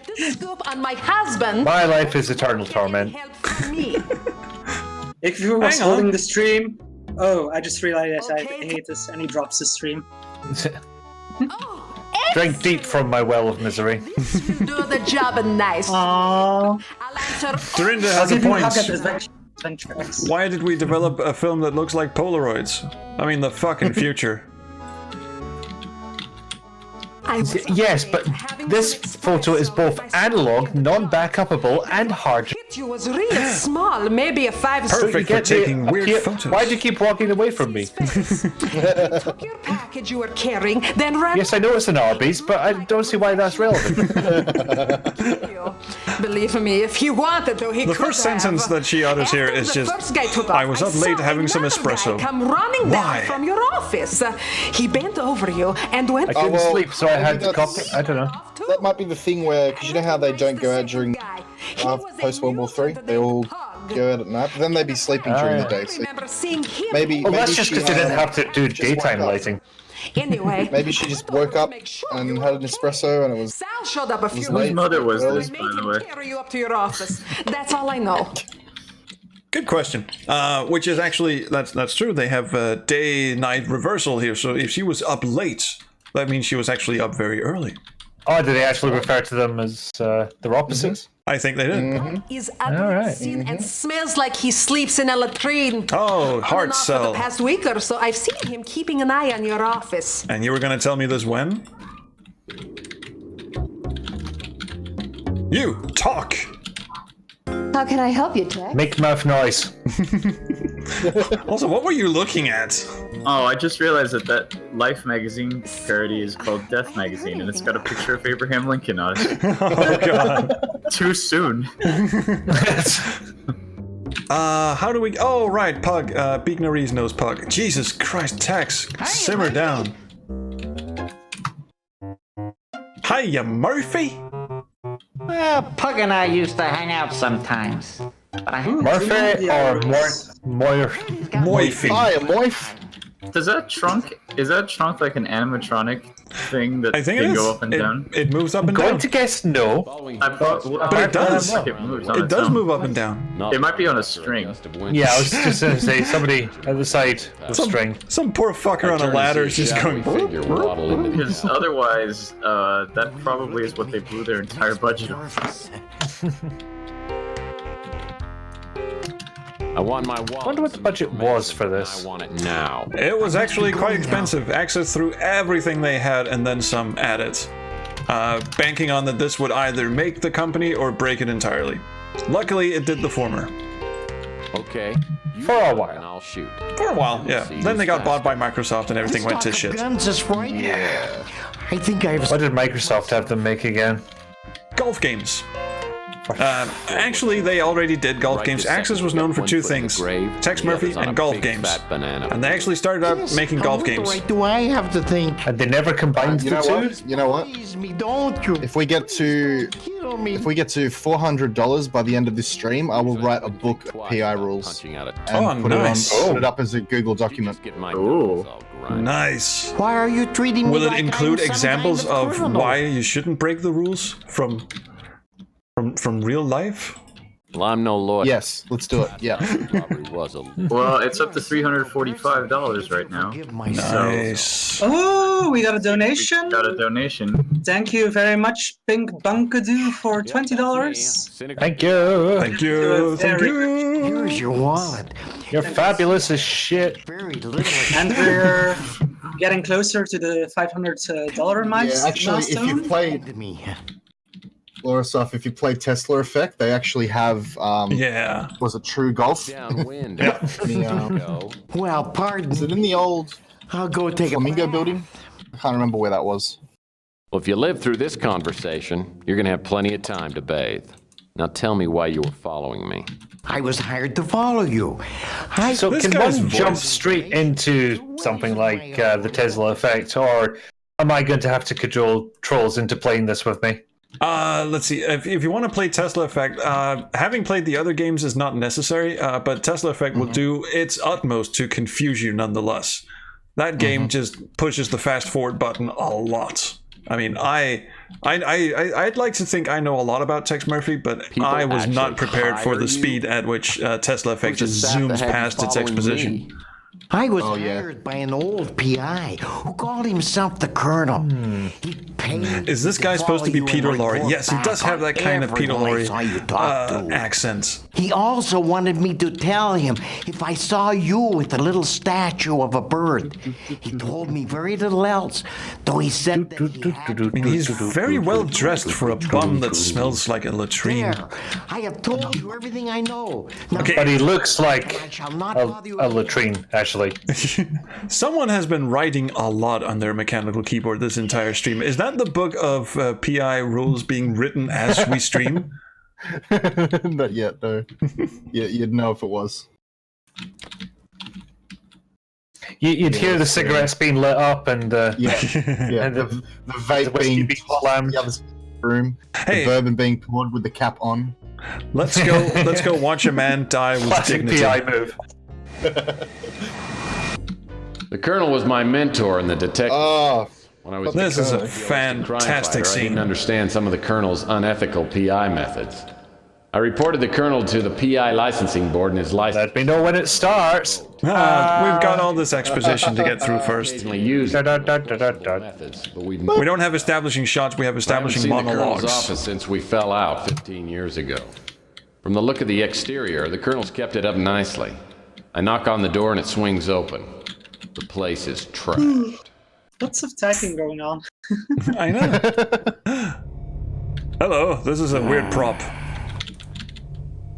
this scoop on my husband. My life is eternal torment. If you was Hang on. holding the stream. Oh, I just realized I hate this, and he drops the stream. Drink deep from my well of misery. Do the job nice. Aww. I'll answer Dorinda I'll has a give you a point. hug at Adventure X. Why did we develop a film that looks like Polaroids? I mean, the fucking future. Yes, but this photo is both analog, non-backupable, and hard. You was really small, maybe a 5 Perfect for taking weird photos. Why do you keep walking away from me? Took your package you were carrying, then ran. Yes, I know it's an Arby's, but I don't see why that's relevant. Believe me, if he wanted to, he The could first have. sentence that she utters here is The just, first guy took I off. was up saw late having some another guy espresso. Come running Why? down from your office. He bent over you and went. I couldn't well, sleep, so I maybe had to that's- copy. I don't know. That might be the thing where, because you know how they don't go out during post World War III, they all go out at night, but then they'd be sleeping during the day. So Remember seeing him. maybe, Well, maybe that's just she because they didn't have to do just woke daytime up. lighting. Anyway, Maybe she just woke up and had an espresso, and it was. Sal showed up a few Whose minutes mother was later. this, Made by the him way? carry you up to your office. That's all I know. Good question. Which is actually, that's true. They have day-night reversal here. So if she was up late, that means she was actually up very early. Oh, do they actually refer to them as their opposites? I think they did. He's ugly, thin, and smells like he sleeps in a latrine. Oh, On heart and off for cell. the past week or so, I've seen him keeping an eye on your office. And you were going to tell me this when? You, talk! How can I help you, Jack? Make mouth noise. Also, what were you looking at? Oh, I just realized that Life magazine parody is called Death Magazine, and it's got a picture of Abraham Lincoln on it. Oh god. Too soon. How do we... Oh, right, Pug. Beeknaries knows Pug. Jesus Christ, Tex. Simmer down. Hiya, Murphy. Well, Pug and I used to hang out sometimes. But I Murphy or Moify. Hi, Moif. Is that trunk like an animatronic thing that I think can it is. go up and down? It moves up and going down. to guess no. But it does. It moves on It its does own. move up and down. It might be on a string. Yeah, I was just going to say somebody at the side with string. Some poor fucker on a ladder is just going. Because otherwise, that probably is what they blew their entire budget on. I want my wallet. I wonder what the budget was for this. I want it now. It was actually quite expensive. Access through everything they had and then some added. Banking on that this would either make the company or break it entirely. Luckily, it did the former. Okay. For a while. And I'll shoot. For a while, yeah. Then they got bought by Microsoft and everything went to shit. Guns is right. Yeah. I think I've. What did Microsoft have them make again? Golf games. Actually, they already did golf games. Axis was known for two things: Tex Murphy and golf games. And they actually started out making golf games. What do I have to think? And they never combined the two? You know what? Please me, don't you? If we get to $400 by the end of this stream, I will write a book of PI rules and put it up as a Google document. Ooh. Nice. Why are you treating me Will it like include I'm some examples kind of criminal? why you shouldn't break the rules from real life? Well, I'm no lawyer. Yes, let's do it. Yeah. Well, it's up to $345 right now. Nice. Oh, we got a donation. We got a donation. Thank you very much, Pink Bunkadoo, for $20. Thank you. Thank you. Thank you. Here's your wallet. You're fabulous as shit. Very little. And we're getting closer to the $500 milestone. Yeah, actually, if you played Lorisoff, if you play Tesla Effect, they actually have was it True Golf? Downwind. Well, pardon. Is it in the old I'll go take Flamingo building? I can't remember where that was. Well, if you live through this conversation, you're going to have plenty of time to bathe. Now tell me why you were following me. I was hired to follow you. So can one jump straight into something like the Tesla Effect, or am I going to have to cajole trolls into playing this with me? Let's see. If you want to play Tesla Effect, having played the other games is not necessary, but Tesla Effect will do its utmost to confuse you nonetheless. That game just pushes the fast forward button a lot. I mean, I'd like to think I know a lot about Tex Murphy, but I was not prepared for the speed at which Tesla Effect just zooms past its exposition. I was hired by an old PI who called himself the Colonel. He paid Is this guy supposed to be Peter Lorre? Yes, he does have that kind of Peter Lorre accent. He also wanted me to tell him if I saw you with a little statue of a bird. He told me very little else, though he said that he had I mean, he's very well dressed for a bum that smells like a latrine. There, I have told you everything I know. Now, Okay. But he looks like I shall not a bother you latrine, actually. Someone has been writing a lot on their mechanical keyboard this entire stream. Is that the book of PI rules being written as we stream? Not yet, though. You'd know if it was. You'd hear the cigarettes being lit up and yeah, and the vape being slammed. The other room, Hey. the bourbon being poured with the cap on. Let's go watch a man die with Classic dignity. PI move. The Colonel was my mentor in the detective. When I was This is a crime fantastic fighter, I didn't scene. understand some of the Colonel's unethical PI methods. I reported the Colonel to the PI licensing board and his license. Let me know when it starts. We've got all this exposition to get through first. Occasionally used methods, but we've We don't have establishing shots, we have I haven't establishing seen the Colonel's monologues. office since we fell out 15 years ago. From the look of the exterior, the Colonel's kept it up nicely. I knock on the door and it swings open. The place is trashed. Lots of typing going on. I know. Hello, this is a weird prop.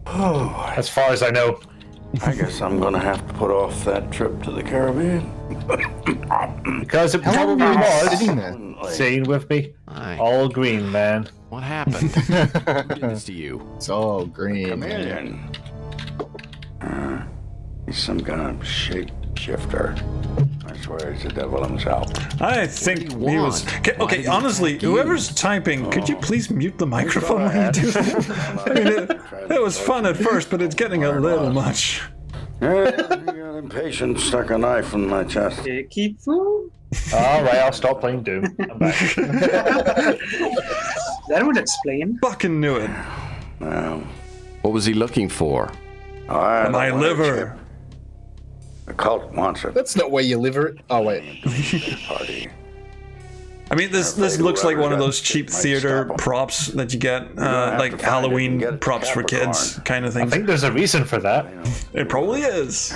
As far as I know. I guess I'm gonna have to put off that trip to the Caribbean. Because it probably was sitting with me. All green, man. What happened? Who did this to you? It's all green. Chameleon. He's some kind of shapeshifter. I swear he's the devil himself. I think he was. Okay, honestly, whoever's typing, could you please mute the microphone when you do that? I mean, it was fun at first, but it's getting a little much. Yeah, you got impatient, stuck a knife in my chest. Keep food. Alright, I'll stop playing Doom. I'm back. That would explain. Fucking knew it. Now, What was he looking for? My liver. The cult wants it. That's not where you liver it. Oh, wait. Party. I mean, this looks like one of those cheap theater props that you get, like Halloween props for kids kind of I things. think there's a reason for that. It probably is.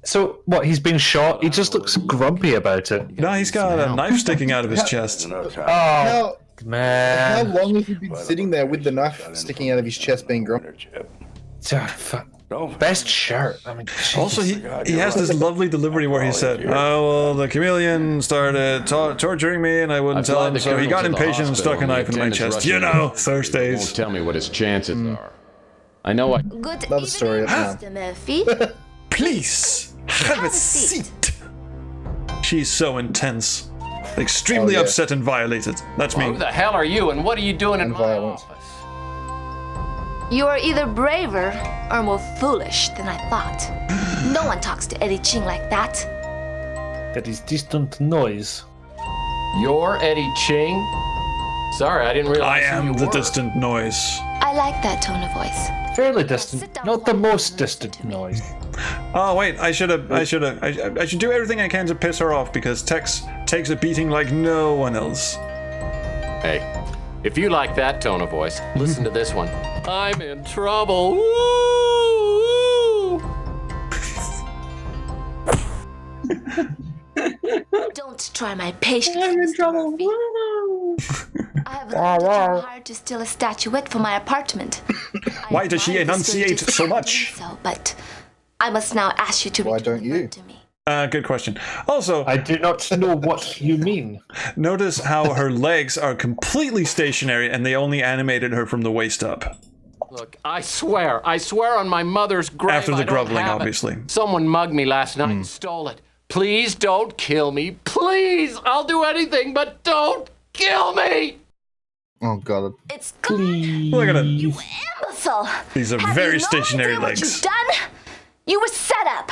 So, what, he's been shot? He just looks grumpy about it. No, he's got a knife sticking out of his chest. How, man. how long has he been sitting there with the knife sticking out of his chest being grumpy? Best shirt. I mean, Also, he has this lovely delivery where he said, "Oh, well, the chameleon started torturing me, and I wouldn't tell him, so he got impatient and stuck a knife in my chest." You know, Thursdays. Won't tell me what his chances are. I know I. Good Love story. Mr. Murphy. Please have a seat. She's so intense, extremely Oh, yeah. upset and violated. That's me. Who the hell are you, and what are you doing in my office? You are either braver or more foolish than I thought. No one talks to Eddie Ching like that. That is distant noise. You're Eddie Ching? Sorry, I didn't realize I who am you the were. distant noise. I like that tone of voice. Fairly distant, not the most distant noise. Oh wait, I should do everything I can to piss her off because Tex takes a beating like no one else. Hey, if you like that tone of voice, listen to this one. I'm in trouble. Woo! Don't try my patience. I'm in trouble. I have learned that you're hired to steal a statuette from my apartment. Why does she enunciate so much? But I must now ask you to Why don't you? Good question. Also, I do not know what you mean. Notice how her legs are completely stationary and they only animated her from the waist up. Look, I swear on my mother's grave. After the I don't groveling, have it. obviously. Someone mugged me last night and stole it. Please don't kill me. Please, I'll do anything, but don't kill me. Oh god. It's Look at it. you imbecile. These are Have very you no stationary idea what legs. you've done? You were set up.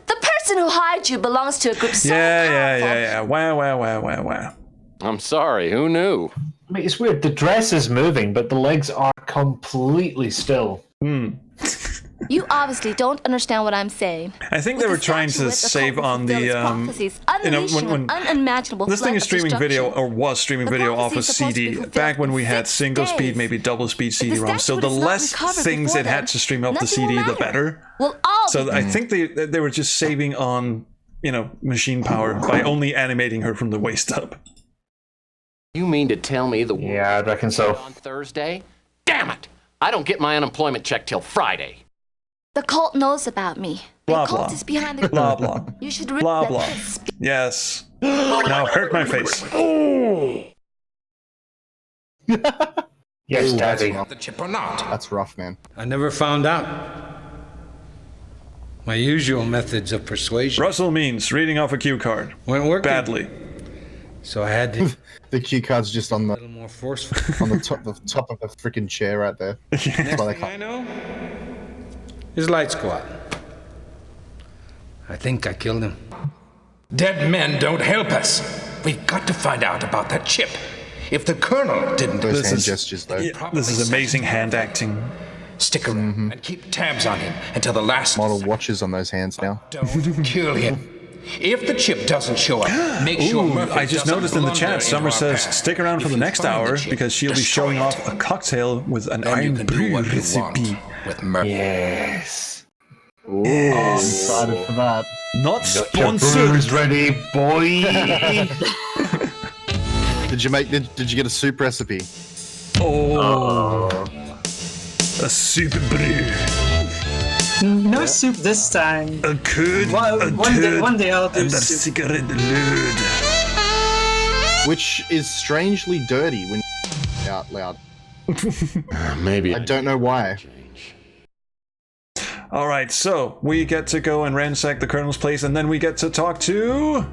The person who hired you belongs to a group so Yeah. Wow. I'm sorry, who knew? I mean, it's weird. The dress is moving, but the legs are completely still. You obviously don't understand what I'm saying. I think they were trying to save on the, when unimaginable this thing is flood of streaming video, destruction. or was streaming video off a CD, back when we had single speed, maybe double speed CD-ROM, so the less things it had to stream off the CD, the better. So I think they were just saving on, machine power by only animating her from the waist up. You mean to tell me the Yeah, I'd reckon so. on Thursday? Damn it! I don't get my unemployment check till Friday. The cult knows about me. Blah, the cult blah. is behind the Blah, blah. You should Blah, blah. Yes. Now hurt my face. Yes, Daddy. The chip or not? That's rough, man. I never found out. My usual methods of persuasion Russell means reading off a cue card. weren't working. Badly. So I had to The cue card's just on the more forceful. on the top of the freaking chair right there. That's why they Thing I can't. know is Light Squad. I think I killed him. Dead men don't help us. We've got to find out about that chip. If the Colonel didn't... Those hand gestures, though. Yeah, this is amazing hand acting. Stick around and keep tabs on him until the last... Model watches on those hands now. Don't kill him. If the chip doesn't show up, make sure Ooh, Murphy I just doesn't noticed in the blunder chat, into Summer our says, path. stick around for If the you next find the hour chip, because she'll be destroy showing it. off a cocktail with an Then you iron can do brew what you recipe. want with Murphy. Yes. Ooh, I'm excited for that. Not Got your sponsored. brews ready, boy. Did you get a soup recipe? Oh. A soup brew. No soup this time. A curd, One day I'll do and a soup. cigarette lid. Which is strangely dirty when out loud. Maybe. I don't know why. Alright, so we get to go and ransack the Colonel's place, and then we get to talk to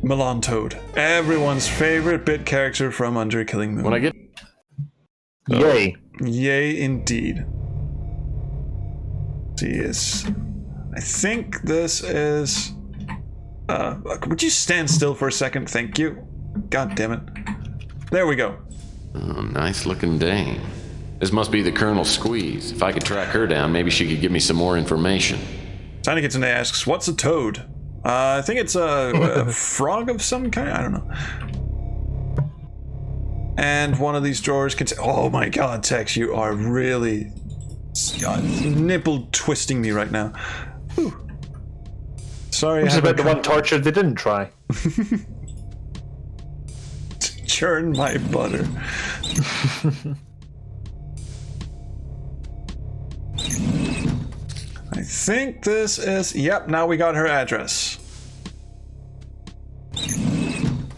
Milan Toad, everyone's favorite bit character from Under Killing Moon. When I get... Yay. Yay, indeed. Yes. I think this is... would you stand still for a second? Thank you. God damn it. There we go. Oh, nice looking dame. This must be the Colonel's squeeze. If I could track her down, maybe she could give me some more information. Tiny Kitsune asks, what's a toad? I think it's a frog of some kind? I don't know. And one of these drawers contains... Oh my god, Tex, you are really... nipple twisting me right now. Whew. Sorry. Which is about the one torture they didn't try. Churn my butter. I think this is... Yep, now we got her address.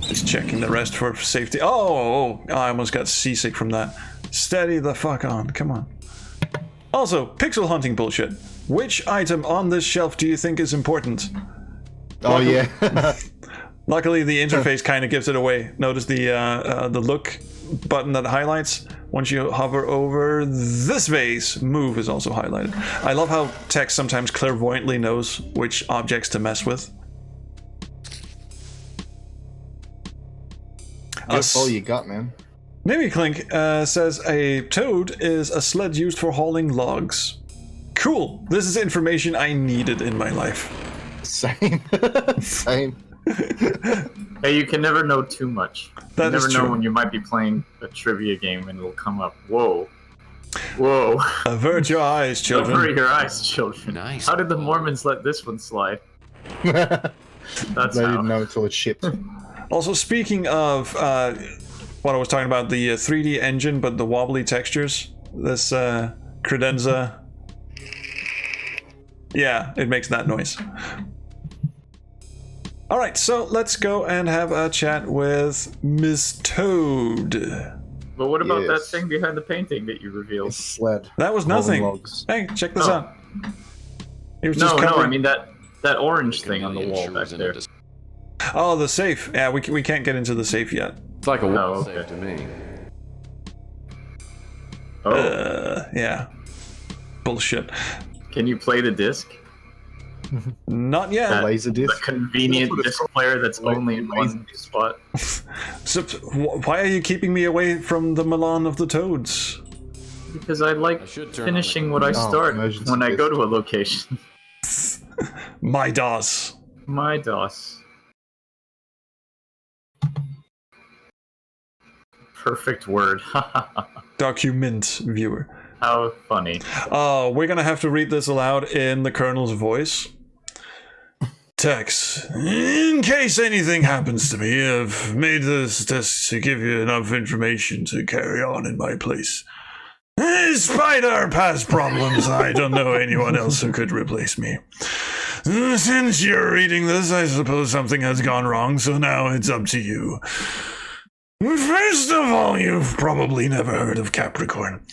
Just checking the rest for safety. Oh, I almost got seasick from that. Steady the fuck on, come on. Also, pixel hunting bullshit. Which item on this shelf do you think is important? Oh, yeah. Luckily, the interface kind of gives it away. Notice the look button that highlights. Once you hover over this vase, move is also highlighted. I love how text sometimes clairvoyantly knows which objects to mess with. That's all you got, man. Maybe Clink says a toad is a sled used for hauling logs. Cool. This is information I needed in my life. Same. Same. Hey, you can never know too much. You never know true. when you might be playing a trivia game and it'll come up. Whoa. Whoa. Avert your eyes, children. Avert your eyes, children. Nice. How did the Mormons let this one slide? That's They how. didn't know until it shipped. Also, speaking of what I was talking about, the 3D engine, but the wobbly textures, this credenza, yeah, it makes that noise. Alright, so let's go and have a chat with Miss Toad. But what about that thing behind the painting that you revealed? Sled. That was nothing. Hey, check this out. It was just no, covering... I mean that orange thing on the wall back there. Oh, the safe. Yeah, we can't get into the safe yet. It's like a wall safe to me. Yeah. Bullshit. Can you play the disc? Not yet. Laser disc. The convenient disc player that's only in one spot. So, why are you keeping me away from the Milan of the Toads? Because I like finishing what I start when I go to a location. My DOS. My DOS. Perfect word. Document viewer. How funny. Oh, we're gonna have to read this aloud in the Colonel's voice. Tex, in case anything happens to me, I've made this test to give you enough information to carry on in my place. Despite our past problems, I don't know anyone else who could replace me. Since you're reading this, I suppose something has gone wrong, so now it's up to you. First of all, you've probably never heard of Capricorn.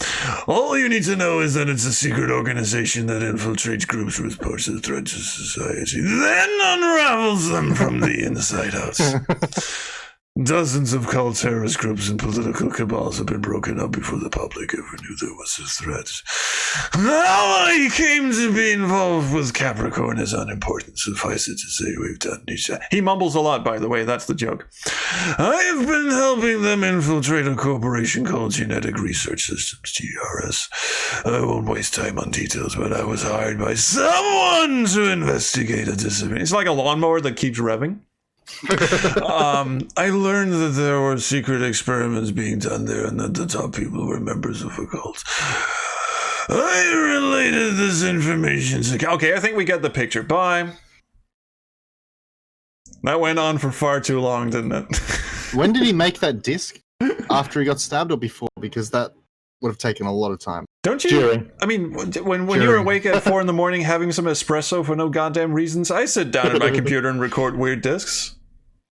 All you need to know is that it's a secret organization that infiltrates groups with parts of the threat to society, then unravels them from the inside out. Dozens of cult terrorist groups and political cabals have been broken up before the public ever knew there was a threat. How I came to be involved with Capricorn is unimportant. Suffice it to say, we've done each... He mumbles a lot, by the way, that's the joke. I've been helping them infiltrate a corporation called Genetic Research Systems, GRS. I won't waste time on details, but I was hired by someone to investigate a disappearance. It's like a lawnmower that keeps revving. I learned that there were secret experiments being done there and that the top people were members of a cult. I related this information to... Okay, I think we get the picture. Bye. That went on for far too long, didn't it? When did he make that disc? After he got stabbed or before? Because that would have taken a lot of time. Don't you? I mean, when you're awake at 4 a.m. having some espresso for no goddamn reasons, I sit down at my computer and record weird discs.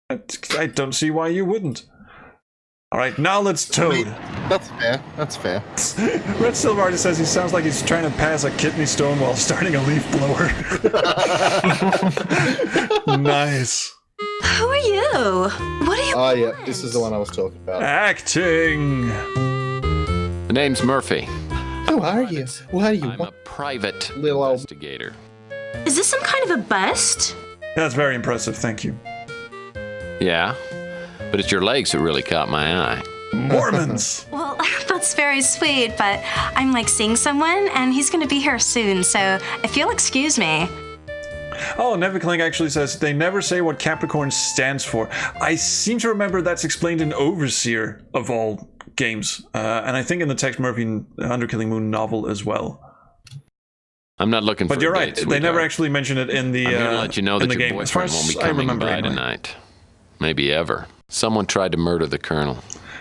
I don't see why you wouldn't. All right, now let's Toad. That's fair. That's fair. Red Silver Artist says he sounds like he's trying to pass a kidney stone while starting a leaf blower. Nice. Who are you? What are you? Oh yeah, this is the one I was talking about. Acting. The name's Murphy. Who are you? What are you? I'm a private little investigator. Is this some kind of a bust? That's very impressive, thank you. Yeah, but it's your legs that really caught my eye. Mormons! Well, that's very sweet, but I'm like seeing someone, and he's gonna be here soon, so if you'll excuse me. Oh, Nevikling actually says they never say what Capricorn stands for. I seem to remember that's explained in Overseer of all games, and I think in the Tex Murphy Underkilling Moon novel as well. I'm not looking for. But you're right; they never actually mention it in the. I'm here to let you know that your game. As far boyfriend won't as be I coming remember by anyway. tonight. Maybe ever. Someone tried to murder the Colonel.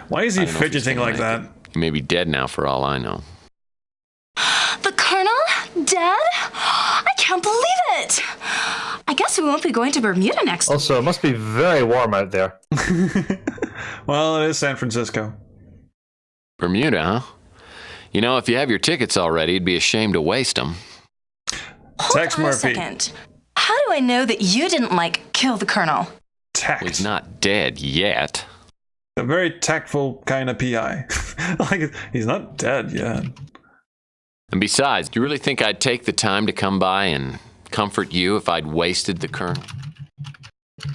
Why is he fidgeting like that? He may be dead now, for all I know. The Colonel? Dead? I can't believe it! I guess we won't be going to Bermuda next week. Also, it must be very warm out there. Well, it is San Francisco. Bermuda, huh? You know, if you have your tickets already, it'd be a shame to waste them. Tex Hold on a Murphy. second. How do I know that you didn't, kill the Colonel? Tact. Well, he's not dead yet. A very tactful kind of PI. Like, he's not dead yet. And besides, do you really think I'd take the time to come by and comfort you if I'd wasted the Colonel?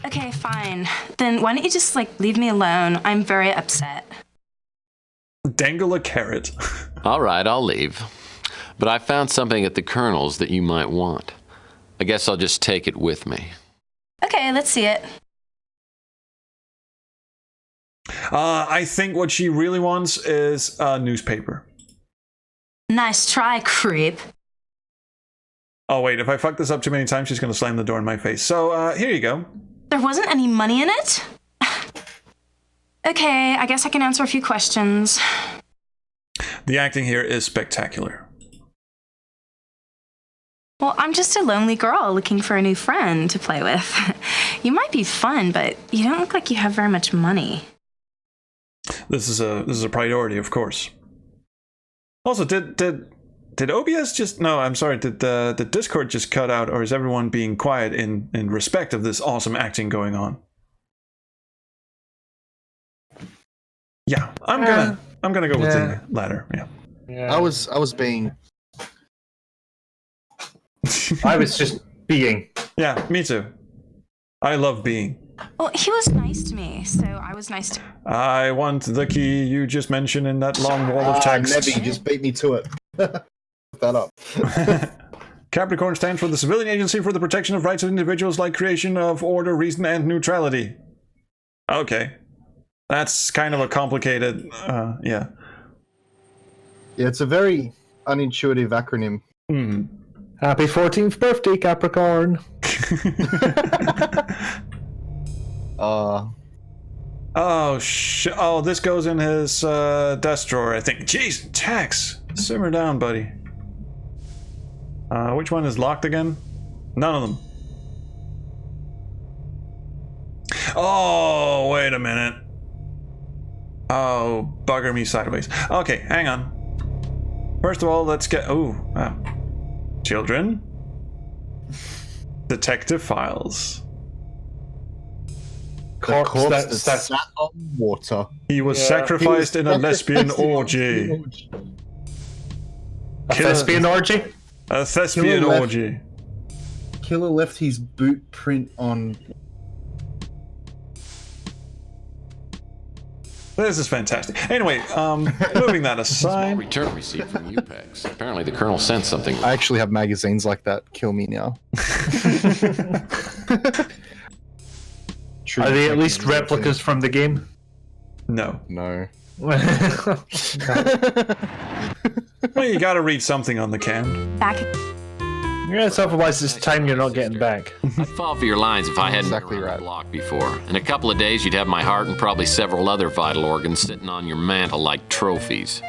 Okay, fine. Then why don't you just, leave me alone? I'm very upset. Dangle a carrot. All right, I'll leave. But I found something at the Colonel's that you might want. I guess I'll just take it with me. Okay, let's see it. I think what she really wants is a newspaper. Nice try, creep. Oh, wait, if I fuck this up too many times, she's going to slam the door in my face. So, here you go. There wasn't any money in it? Okay, I guess I can answer a few questions. The acting here is spectacular. Well, I'm just a lonely girl looking for a new friend to play with. You might be fun, but you don't look like you have very much money. This is a priority, of course. Also, did OBS just... No, I'm sorry, did the Discord just cut out, or is everyone being quiet in respect of this awesome acting going on? Yeah, I'm gonna go with the latter. Yeah. I was being. I was just being. Yeah, me too. I love being. Well, he was nice to me, so I was nice to him. I want the key you just mentioned in that long wall of text. Nebby just beat me to it. That up. Capricorn stands for the Civilian Agency for the Protection of Rights of Individuals, like creation of order, reason, and neutrality. Okay. That's kind of a complicated, yeah. Yeah, it's a very unintuitive acronym. Happy 14th birthday, Capricorn. Oh, oh, this goes in his desk drawer, I think. Jeez, Tex, simmer down, buddy. Which one is locked again? None of them. Oh, wait a minute. Oh, bugger me sideways. Okay, hang on. First of all, let's get... Oh, children. Detective files. Corpse that sat on water. He was sacrificed in a lesbian orgy. A thespian orgy? A thespian orgy. Killer left his boot print on... This is fantastic. Anyway, moving that aside. Return receipt from UPEX. Apparently the Colonel sent something. I actually have magazines like that. Kill me now. Are they at least replicas from the game? No. No. Well, you gotta read something on the can. Back. Yes, otherwise it's time you're not getting back. I'd fall for your lines if I hadn't been around the block before. In a couple of days, you'd have my heart and probably several other vital organs sitting on your mantle like trophies.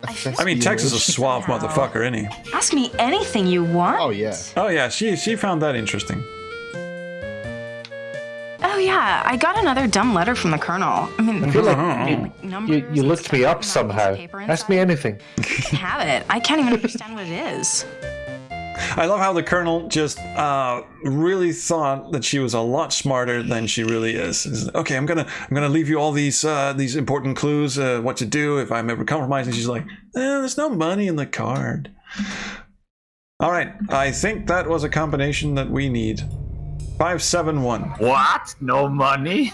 I mean, Tex is a suave motherfucker, isn't he? Ask me anything you want. Oh yeah. Oh yeah, she found that interesting. Oh yeah, I got another dumb letter from the Colonel. I mean, I feel like you looked me up somehow. Ask me anything. have it. I can't even understand what it is. I love how the Colonel just really thought that she was a lot smarter than she really is. Okay, I'm gonna leave you all these important clues, what to do if I'm ever compromised. And she's like, there's no money in the card. All right, I think that was a combination that we need. 571. What? No money?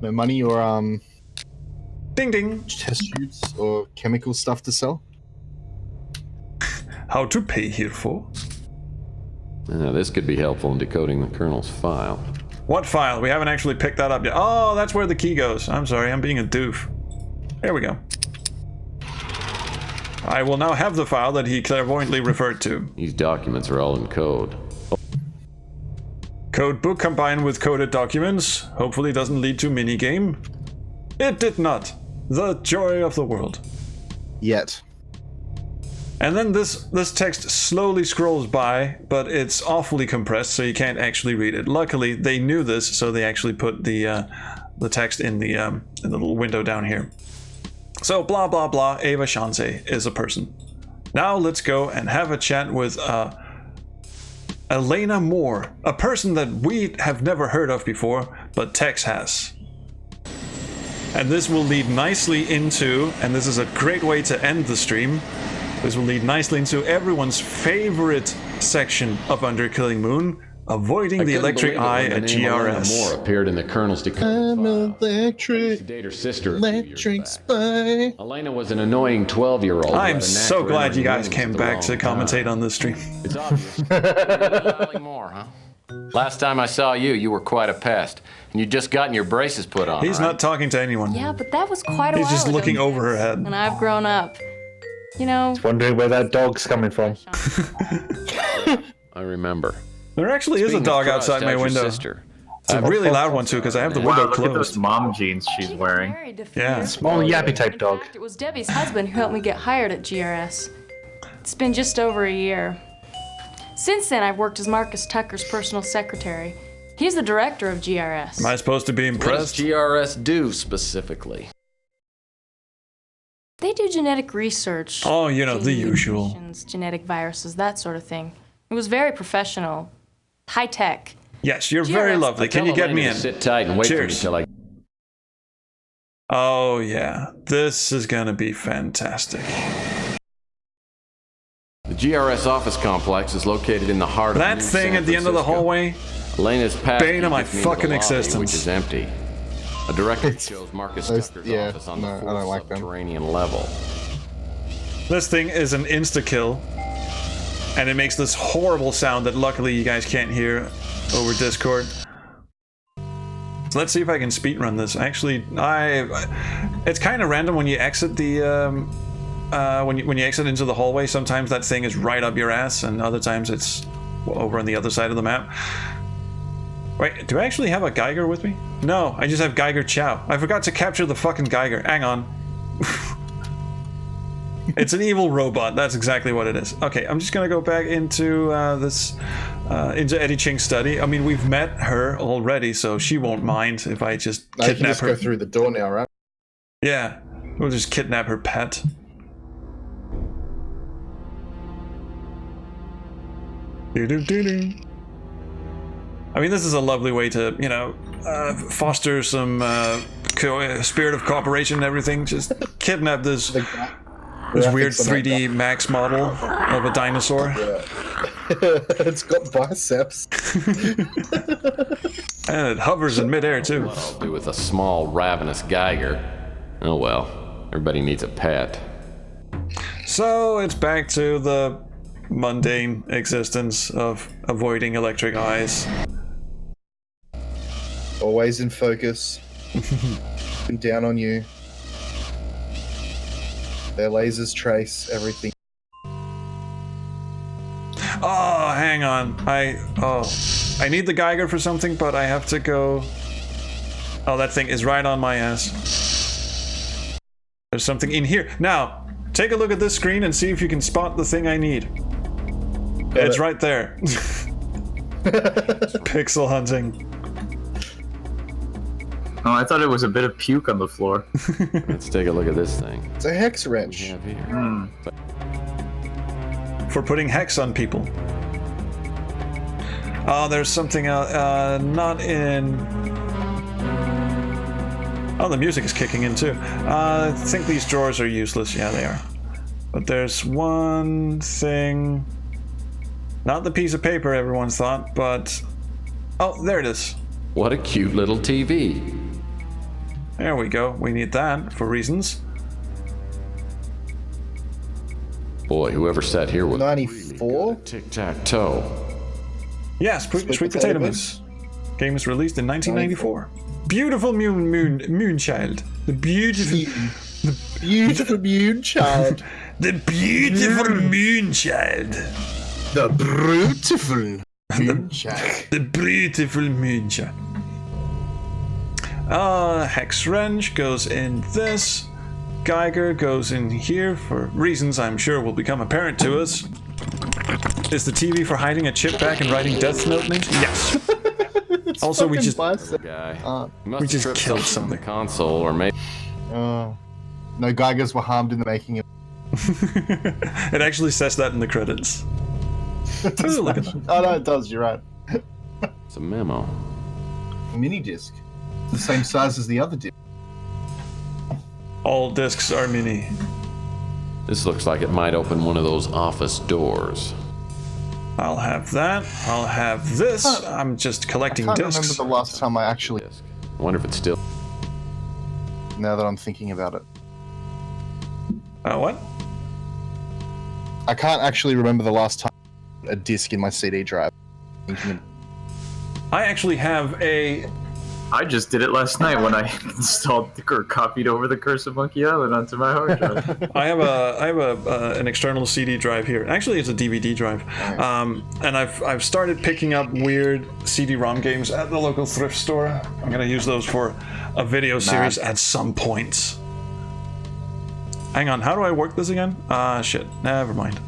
No money or ding ding test tubes or chemical stuff to sell. How to pay here for? Now, this could be helpful in decoding the Colonel's file. What file? We haven't actually picked that up yet. Oh, that's where the key goes. I'm sorry, I'm being a doof. There we go. I will now have the file that he clairvoyantly referred to. These documents are all in code. Code book combined with coded documents. Hopefully doesn't lead to minigame. It did not. The joy of the world. Yet. And then this text slowly scrolls by, but it's awfully compressed, so you can't actually read it. Luckily, they knew this, so they actually put the text in the little window down here. So blah blah blah, Ava Shanse is a person. Now let's go and have a chat with Elena Moore, a person that we have never heard of before, but Tex has. And this will lead nicely into, and this is a great way to end the stream, this will lead nicely into everyone's favorite section of Under Killing Moon, avoiding the electric eye at GRS. Moore appeared in the Colonel's decoded I'm file. electric. She dated her sister. Electric spy. Elena was an annoying 12-year-old. I'm so glad you guys came back to commentate on this stream. It's obvious. Moore, huh? Last time I saw you, you were quite a pest, and you'd just gotten your braces put on. He's not talking to anyone. Yeah, but that was quite a He's while just ago. looking over her head. And I've grown up. You know. Wondering where that dog's coming from. I remember. There actually is a dog outside my window. Sister. It's a really loud one too, because I have the window Look at those closed. mom jeans she's wearing. Yeah. Small yappy type dog. It was Debbie's husband who helped me get hired at GRS. It's been just over a year. Since then, I've worked as Marcus Tucker's personal secretary. He's the director of GRS. Am I supposed to be impressed? What does GRS do specifically? They do genetic research. Oh, you know, the usual. Mutations, genetic viruses, that sort of thing. It was very professional. High tech. Yes, you're very lovely. Can you get me in? Sit tight and wait for me Cheers. till I. Oh yeah, this is gonna be fantastic. The GRS office complex is located in the heart That of New thing San at the end of the Francisco. hallway. Elena's path Bane of my leads me into the fucking lobby, existence. which is empty. A directive shows Marcus Tucker's office on the fourth subterranean level. This thing is an insta-kill, and it makes this horrible sound that luckily you guys can't hear over Discord. So let's see if I can speedrun this. Actually, it's kind of random when you exit the when you exit into the hallway. Sometimes that thing is right up your ass, and other times it's over on the other side of the map. Wait, do I actually have a Geiger with me? No, I just have Geiger Chow. I forgot to capture the fucking Geiger. Hang on. It's an evil robot. That's exactly what it is. Okay, I'm just gonna go back into into Eddie Ching's study. I mean, we've met her already, so she won't mind if I just I can kidnap just her. go through the door now, right? Yeah, we'll just kidnap her pet. Do-do-do-do. I mean, this is a lovely way to, you know, foster some spirit of cooperation and everything. Just kidnap this weird 3D Max model of a dinosaur. Yeah. It's got biceps. And it hovers in midair, too. What I'll do with a small, ravenous Geiger. Oh well, everybody needs a pet. So it's back to the mundane existence of avoiding electric eyes. Always in focus. And down on you. Their lasers trace everything. Oh, hang on. I need the Geiger for something, but I have to go. Oh, that thing is right on my ass. There's something in here. Now, take a look at this screen and see if you can spot the thing I need. It's right there. Pixel hunting. Oh, I thought it was a bit of puke on the floor. Let's take a look at this thing. It's a hex wrench. For putting hex on people. Oh, there's something not in... Oh, the music is kicking in too. I think these drawers are useless. Yeah, they are. But there's one thing... Not the piece of paper everyone thought, but... Oh, there it is. What a cute little TV. There we go. We need that for reasons. Boy, whoever sat here with 94? tic-tac-toe. Yes, Sweet Potato Moose. Game was released in 1994. Beautiful moon child. The beautiful moon child. The beautiful moon child. The beautiful moon child. The beautiful moon child. Hex wrench goes in this. Geiger goes in here for reasons I'm sure will become apparent to us. Is the TV for hiding a chip back and writing Death Note names? Yes. Also, we just killed something. Console or maybe. No Geigers were harmed in the making of. It actually says that in the credits. Oh, look at that. Oh no, it does. You're right. It's a memo. A mini disc, the same size as the other disc. All discs are mini. This looks like it might open one of those office doors. I'll have that. I'll have this. I'm just collecting discs. I can't remember the last time I actually... I wonder if it's still... Now that I'm thinking about it. What? I can't actually remember the last time a disc in my CD drive. I actually have a... I just did it last night when I installed or copied over the Curse of Monkey Island onto my hard drive. I have an external CD drive here. Actually, it's a DVD drive, and I've started picking up weird CD-ROM games at the local thrift store. I'm gonna use those for a video series at some point. Hang on, how do I work this again? Shit, never mind.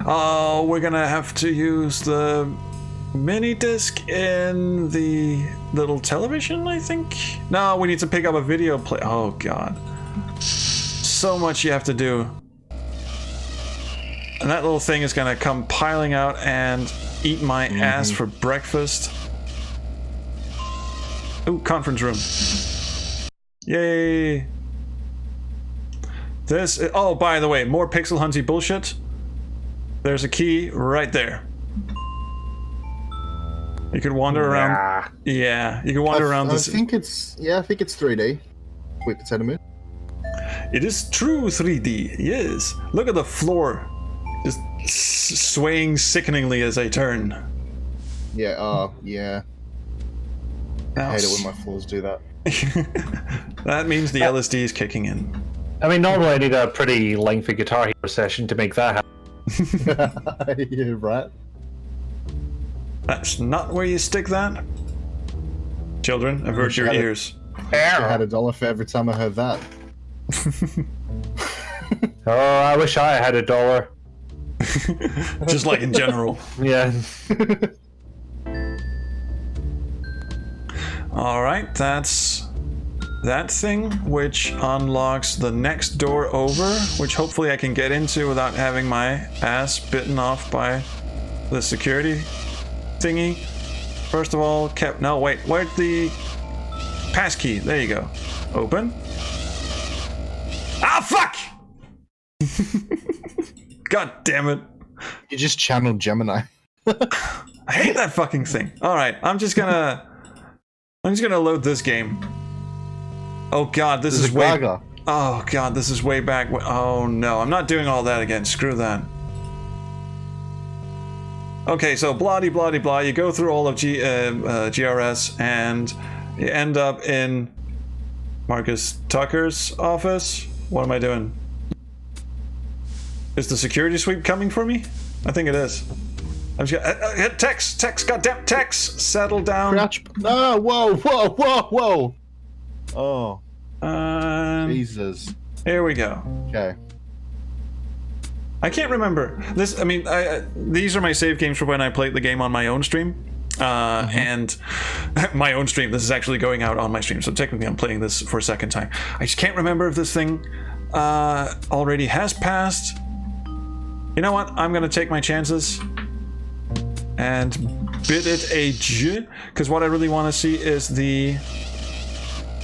Oh, we're gonna have to use the mini disc in the little television, I think? No, we need to pick up a video play. Oh god. So much you have to do. And that little thing is gonna come piling out and eat my ass for breakfast. Ooh, conference room. Yay. This is, oh, by the way, more pixel hunty bullshit. There's a key right there. You could wander around. Yeah, you can wander around this. I think it's 3D. Sweet Potato Moon. It is true 3D. Yes. Look at the floor, just swaying sickeningly as I turn. Yeah. Yeah. I hate it when my floors do that. That means the LSD is kicking in. I mean, normally I need a pretty lengthy Guitar Hero session to make that happen. You're right. That's not where you stick that. Children, avert your ears. I had $1 for every time I heard that. Oh, I wish I had $1. Just like in general. Yeah. Alright, that's that thing, which unlocks the next door over, which hopefully I can get into without having my ass bitten off by the security thingy. First of all, no, wait, where's the passkey? There you go. Open. Ah, fuck! God damn it. You just channeled Gemini. I hate that fucking thing. Alright, I'm just gonna load this game. Oh god, this is way... Oh god, this is way back. Oh no, I'm not doing all that again. Screw that. Okay, so blah-de-blah-de-blah, you go through all of GRS and you end up in Marcus Tucker's office. What am I doing? Is the security sweep coming for me? I think it is. I'm just Tex, goddamn Tex, settle down. Crouch. No, whoa. Oh. Jesus. Here we go. Okay. I can't remember this. I mean, these are my save games for when I played the game on my own stream. And my own stream. This is actually going out on my stream, so technically I'm playing this for a second time. I just can't remember if this thing already has passed. You know what? I'm gonna take my chances and bid it a J, because what I really want to see is the...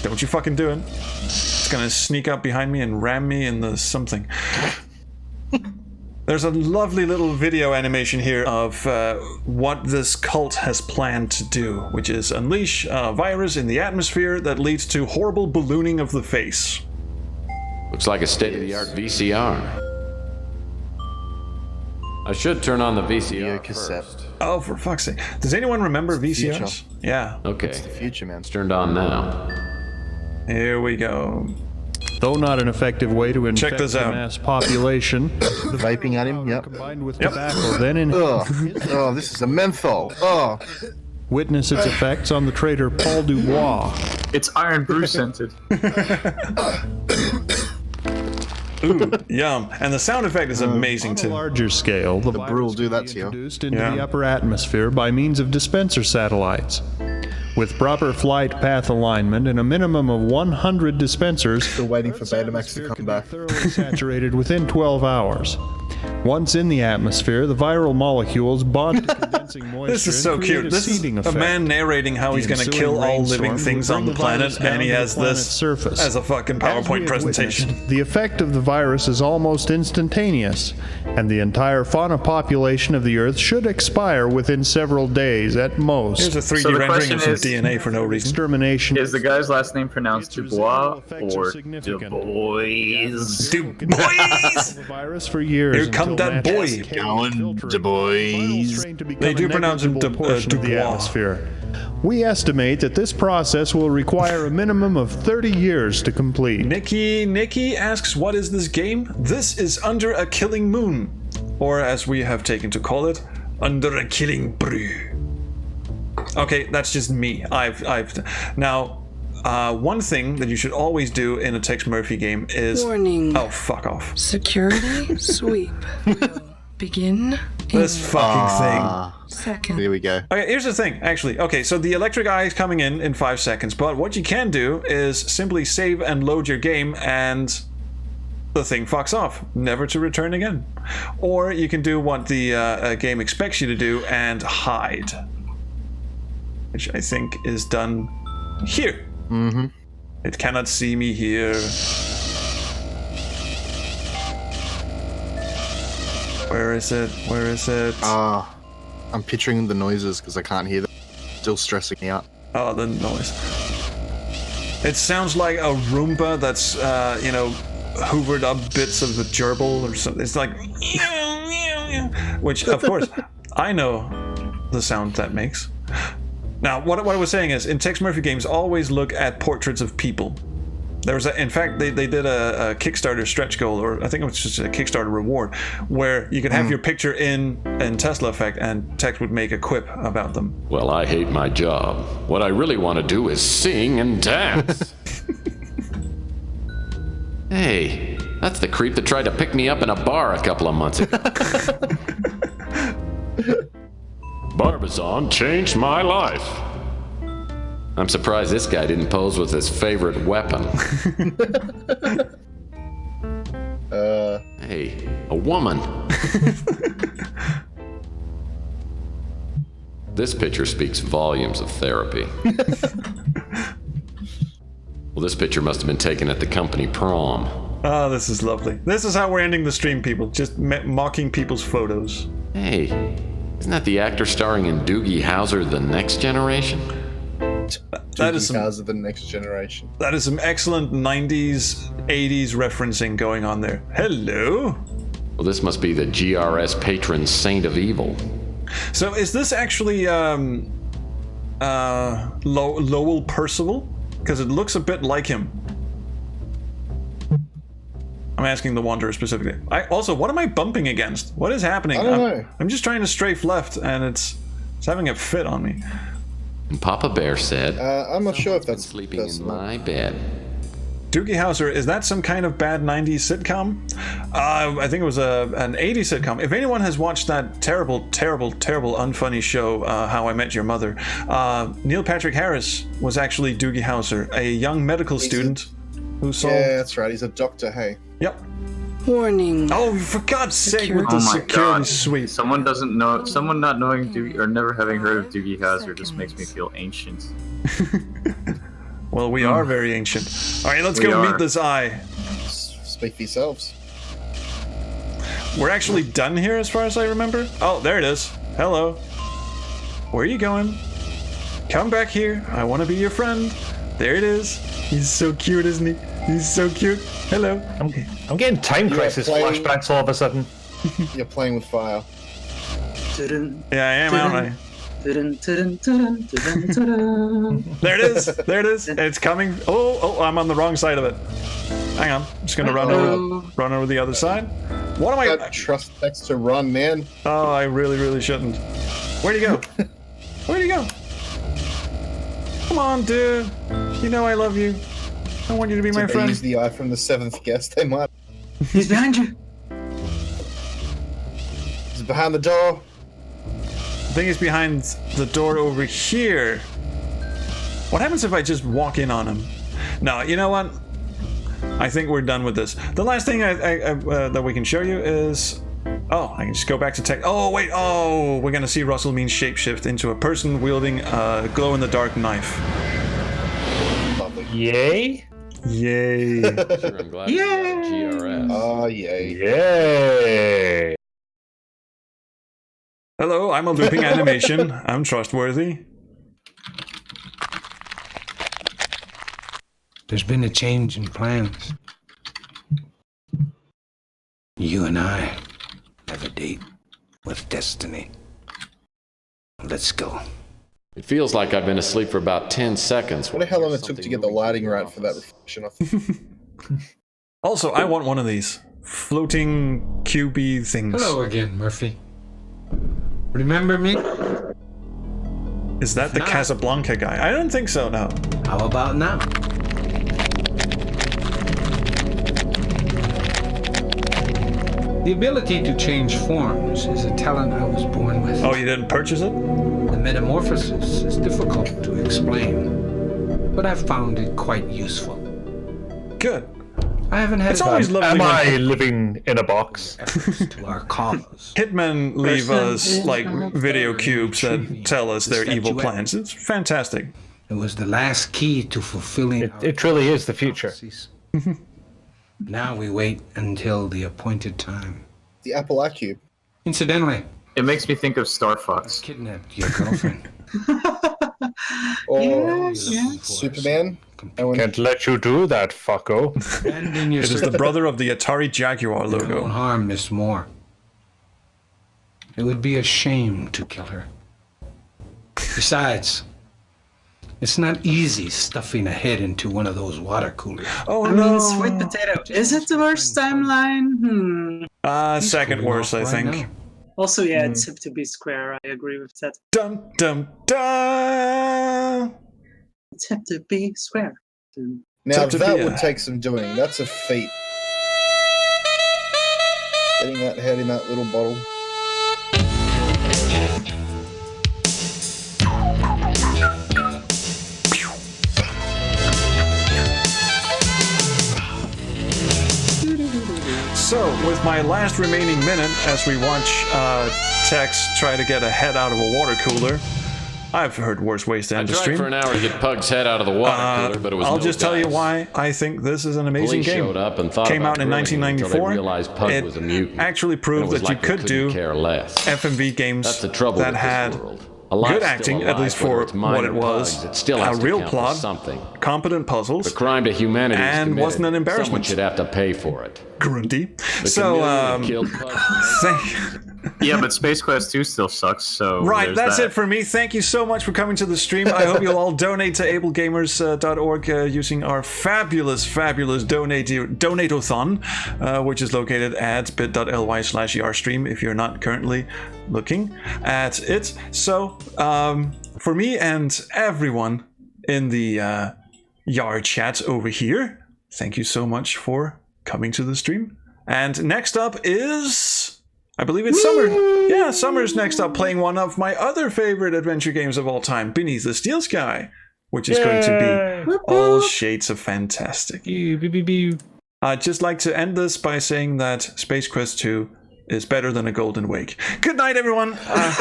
Don't you fucking do it. It's gonna sneak up behind me and ram me in the something. There's a lovely little video animation here of what this cult has planned to do, which is unleash a virus in the atmosphere that leads to horrible ballooning of the face. Looks like a state-of-the-art VCR. I should turn on the VCR first. Oh, for fuck's sake. Does anyone remember VCRs? Yeah. Okay. It's the future, man. It's turned on now. Here we go. Though not an effective way to Check infect this the out. mass population, Vaping at him, yep. combined with tobacco, then in Oh, this is a menthol. Oh. witness its effects on the traitor Paul Dubois. It's iron brew scented. Ooh, yum. And the sound effect is amazing too. On a larger scale, the brew will do that to you. Introduced into the upper atmosphere by means of dispenser satellites. With proper flight path alignment and a minimum of 100 dispensers, still waiting for Betamax to come back. Thoroughly saturated within 12 hours. Once in the atmosphere, the viral molecules bond to condensing moisture. This is so and create cute. This is seeding a effect. man narrating how he's going to kill all living things on the planet, and he has this surface. as a fucking As we PowerPoint have presentation. witnessed, the effect of the virus is almost instantaneous, and the entire fauna population of the Earth should expire within several days at most. Here's a 3D So the rendering question of some is- DNA for no reason. Extermination. Is the guy's last name pronounced Dubois or significant. Dubois? Dubois! Virus for years. Here come until that natural boy. Going, Dubois. They do pronounce him portion of the Dubois. atmosphere. We estimate that this process will require a minimum of 30 years to complete. Nikki asks, what is this game? This is Under a Killing Moon. Or as we have taken to call it, Under a Killing Brew. Okay, that's just me. Now, one thing that you should always do in a Tex Murphy game is... Warning. Oh, fuck off. Security sweep. Begin. This fucking thing. Second. There we go. Okay, here's the thing, actually. Okay, so the electric eye is coming in 5 seconds, but what you can do is simply save and load your game and the thing fucks off, never to return again. Or you can do what the game expects you to do and hide, which I think is done here. Mm-hmm. It cannot see me here. Where is it? Where is it? I'm picturing the noises because I can't hear them. Still stressing me out. Oh, the noise. It sounds like a Roomba that's, hoovered up bits of the gerbil or something. It's like... Which, of course, I know the sound that makes. Now, what I was saying is, in Tex Murphy games, always look at portraits of people. There was in fact, they did a Kickstarter stretch goal, or I think it was just a Kickstarter reward, where you could have your picture in Tesla Effect, and Tex would make a quip about them. Well, I hate my job. What I really want to do is sing and dance. Hey, that's the creep that tried to pick me up in a bar a couple of months ago. Barbizon changed my life. I'm surprised this guy didn't pose with his favorite weapon. Hey, a woman. This picture speaks volumes of therapy. Well, this picture must have been taken at the company prom. Oh, this is lovely. This is how we're ending the stream, people. Just mocking people's photos. Hey, isn't that the actor starring in Doogie Howser: The Next Generation? That is of the next generation. That is some excellent 90s, 80s referencing going on there. Hello. Well, this must be the GRS patron saint of evil. So is this actually Lowell Percival? Because it looks a bit like him. I'm asking the Wanderer specifically. Also, what am I bumping against? What is happening? I don't know. I'm just trying to strafe left, and it's having a fit on me. And Papa Bear said, I'm not sure if that's sleeping in my bed. Doogie Howser, is that some kind of bad 90s sitcom? I think it was an 80s sitcom. If anyone has watched that terrible, terrible, terrible, unfunny show, How I Met Your Mother, Neil Patrick Harris was actually Doogie Howser, a young medical student who saw... Yeah, that's right. He's a doctor, hey. Yep. Warning. Oh, for God's sake, with the Oh my security God. suite. Someone not knowing Doogie, or never having heard of Doogie Howser just makes me feel ancient. Well, we are very ancient. All right, let's go meet this eye. Speak for yourselves. We're actually done here as far as I remember. Oh, there it is. Hello. Where are you going? Come back here. I want to be your friend. There it is. He's so cute, isn't he? He's so cute. Hello. I'm getting time crisis flashbacks all of a sudden. You're playing with fire. Yeah, I am, aren't I? There it is. There it is. It's coming. Oh, I'm on the wrong side of it. Hang on. I'm just gonna run over the other side. What am I? Trust X to run, man. Oh, I really shouldn't. Where'd he go? Where'd he go? Come on, dude. You know I love you. I want you to be my friend. Use the eye from the seventh guest. They might. He's behind you. He's behind the door. I think he's behind the door over here. What happens if I just walk in on him? No, you know what? I think we're done with this. The last thing that we can show you is... Oh, I can just go back to tech. Oh, wait. Oh, we're going to see Russell Means shapeshift into a person wielding a glow-in-the-dark knife. Yay? Yay. Sure, I'm glad you got a GRS. Oh, yay. Yay. Hello, I'm a looping animation. I'm trustworthy. There's been a change in plans. You and I have a date with destiny. Let's go. It feels like I've been asleep for about 10 seconds. What the hell long it took to get the lighting right for that reflection off? Also, I want one of these floating QB things. Hello again, Murphy. Remember me? Is that the Casablanca guy? I don't think so, no. How about now? The ability to change forms is a talent I was born with. Oh, you didn't purchase it? The metamorphosis is difficult to explain, but I've found it quite useful. Good. I haven't had. It's always lovely. Am I living in a box? To our cause. Hitmen leave us like video cubes that tell us their evil plans. It's fantastic. It was the last key to fulfilling. It truly is the future. Now we wait until the appointed time. The Apple iCube. Incidentally, it makes me think of Star Fox. Kidnapped your girlfriend. Or Superman. Can't let you do that, fucko. It is the brother of the Atari Jaguar logo. Don't harm Miss Moore. It would be a shame to kill her. Besides, it's not easy stuffing a head into one of those water coolers. Oh I mean, sweet potato. Is it the worst timeline? Second worst, I think. Also, yeah, it's hip to be square. I agree with that. Dum dum dum. It's hip to be square. Now that would take some doing. That's a feat. Getting that head in that little bottle. So, with my last remaining minute, as we watch Tex try to get a head out of a water cooler, I've heard worse ways to end the I tried stream. for an hour to get Pug's head out of the water cooler, but it was I'll just tell you why I think this is an amazing Police game. showed up and thought Came about out in grilling him until they 1994. realized Pug was a mutant. Actually proved And it was that like you they could couldn't do care less. FMV games That's the trouble that with this had world. A life's good still acting, a at life, least whether for it's mine what or it was, Pug's. It still a has to real count for plot, something. competent puzzles, The crime to humanity is and committed. wasn't an embarrassment. Someone should have to pay for it. Grunty. The So, chameleon killed Pug. Yeah, but Space Quest 2 still sucks, so... Right, that's that. it for me. Thank you so much for coming to the stream. I hope you'll all donate to ablegamers.org using our fabulous donate-o-thon, which is located at bit.ly/YARstream if you're not currently looking at it. So, for me and everyone in the YAR chat over here, thank you so much for coming to the stream. And next up is... I believe it's Summer. Yeah, Summer's next up, playing one of my other favorite adventure games of all time, Beneath the Steel Sky, which is going to be all shades of fantastic. I'd just like to end this by saying that Space Quest 2 is better than a Golden Wake. Good night, everyone. Thank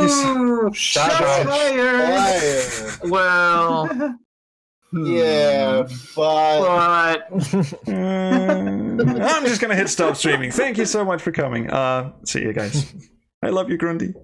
you so Shots fired. Well... Yeah, but... I'm just going to hit stop streaming. Thank you so much for coming. See you guys. I love you, Grundy.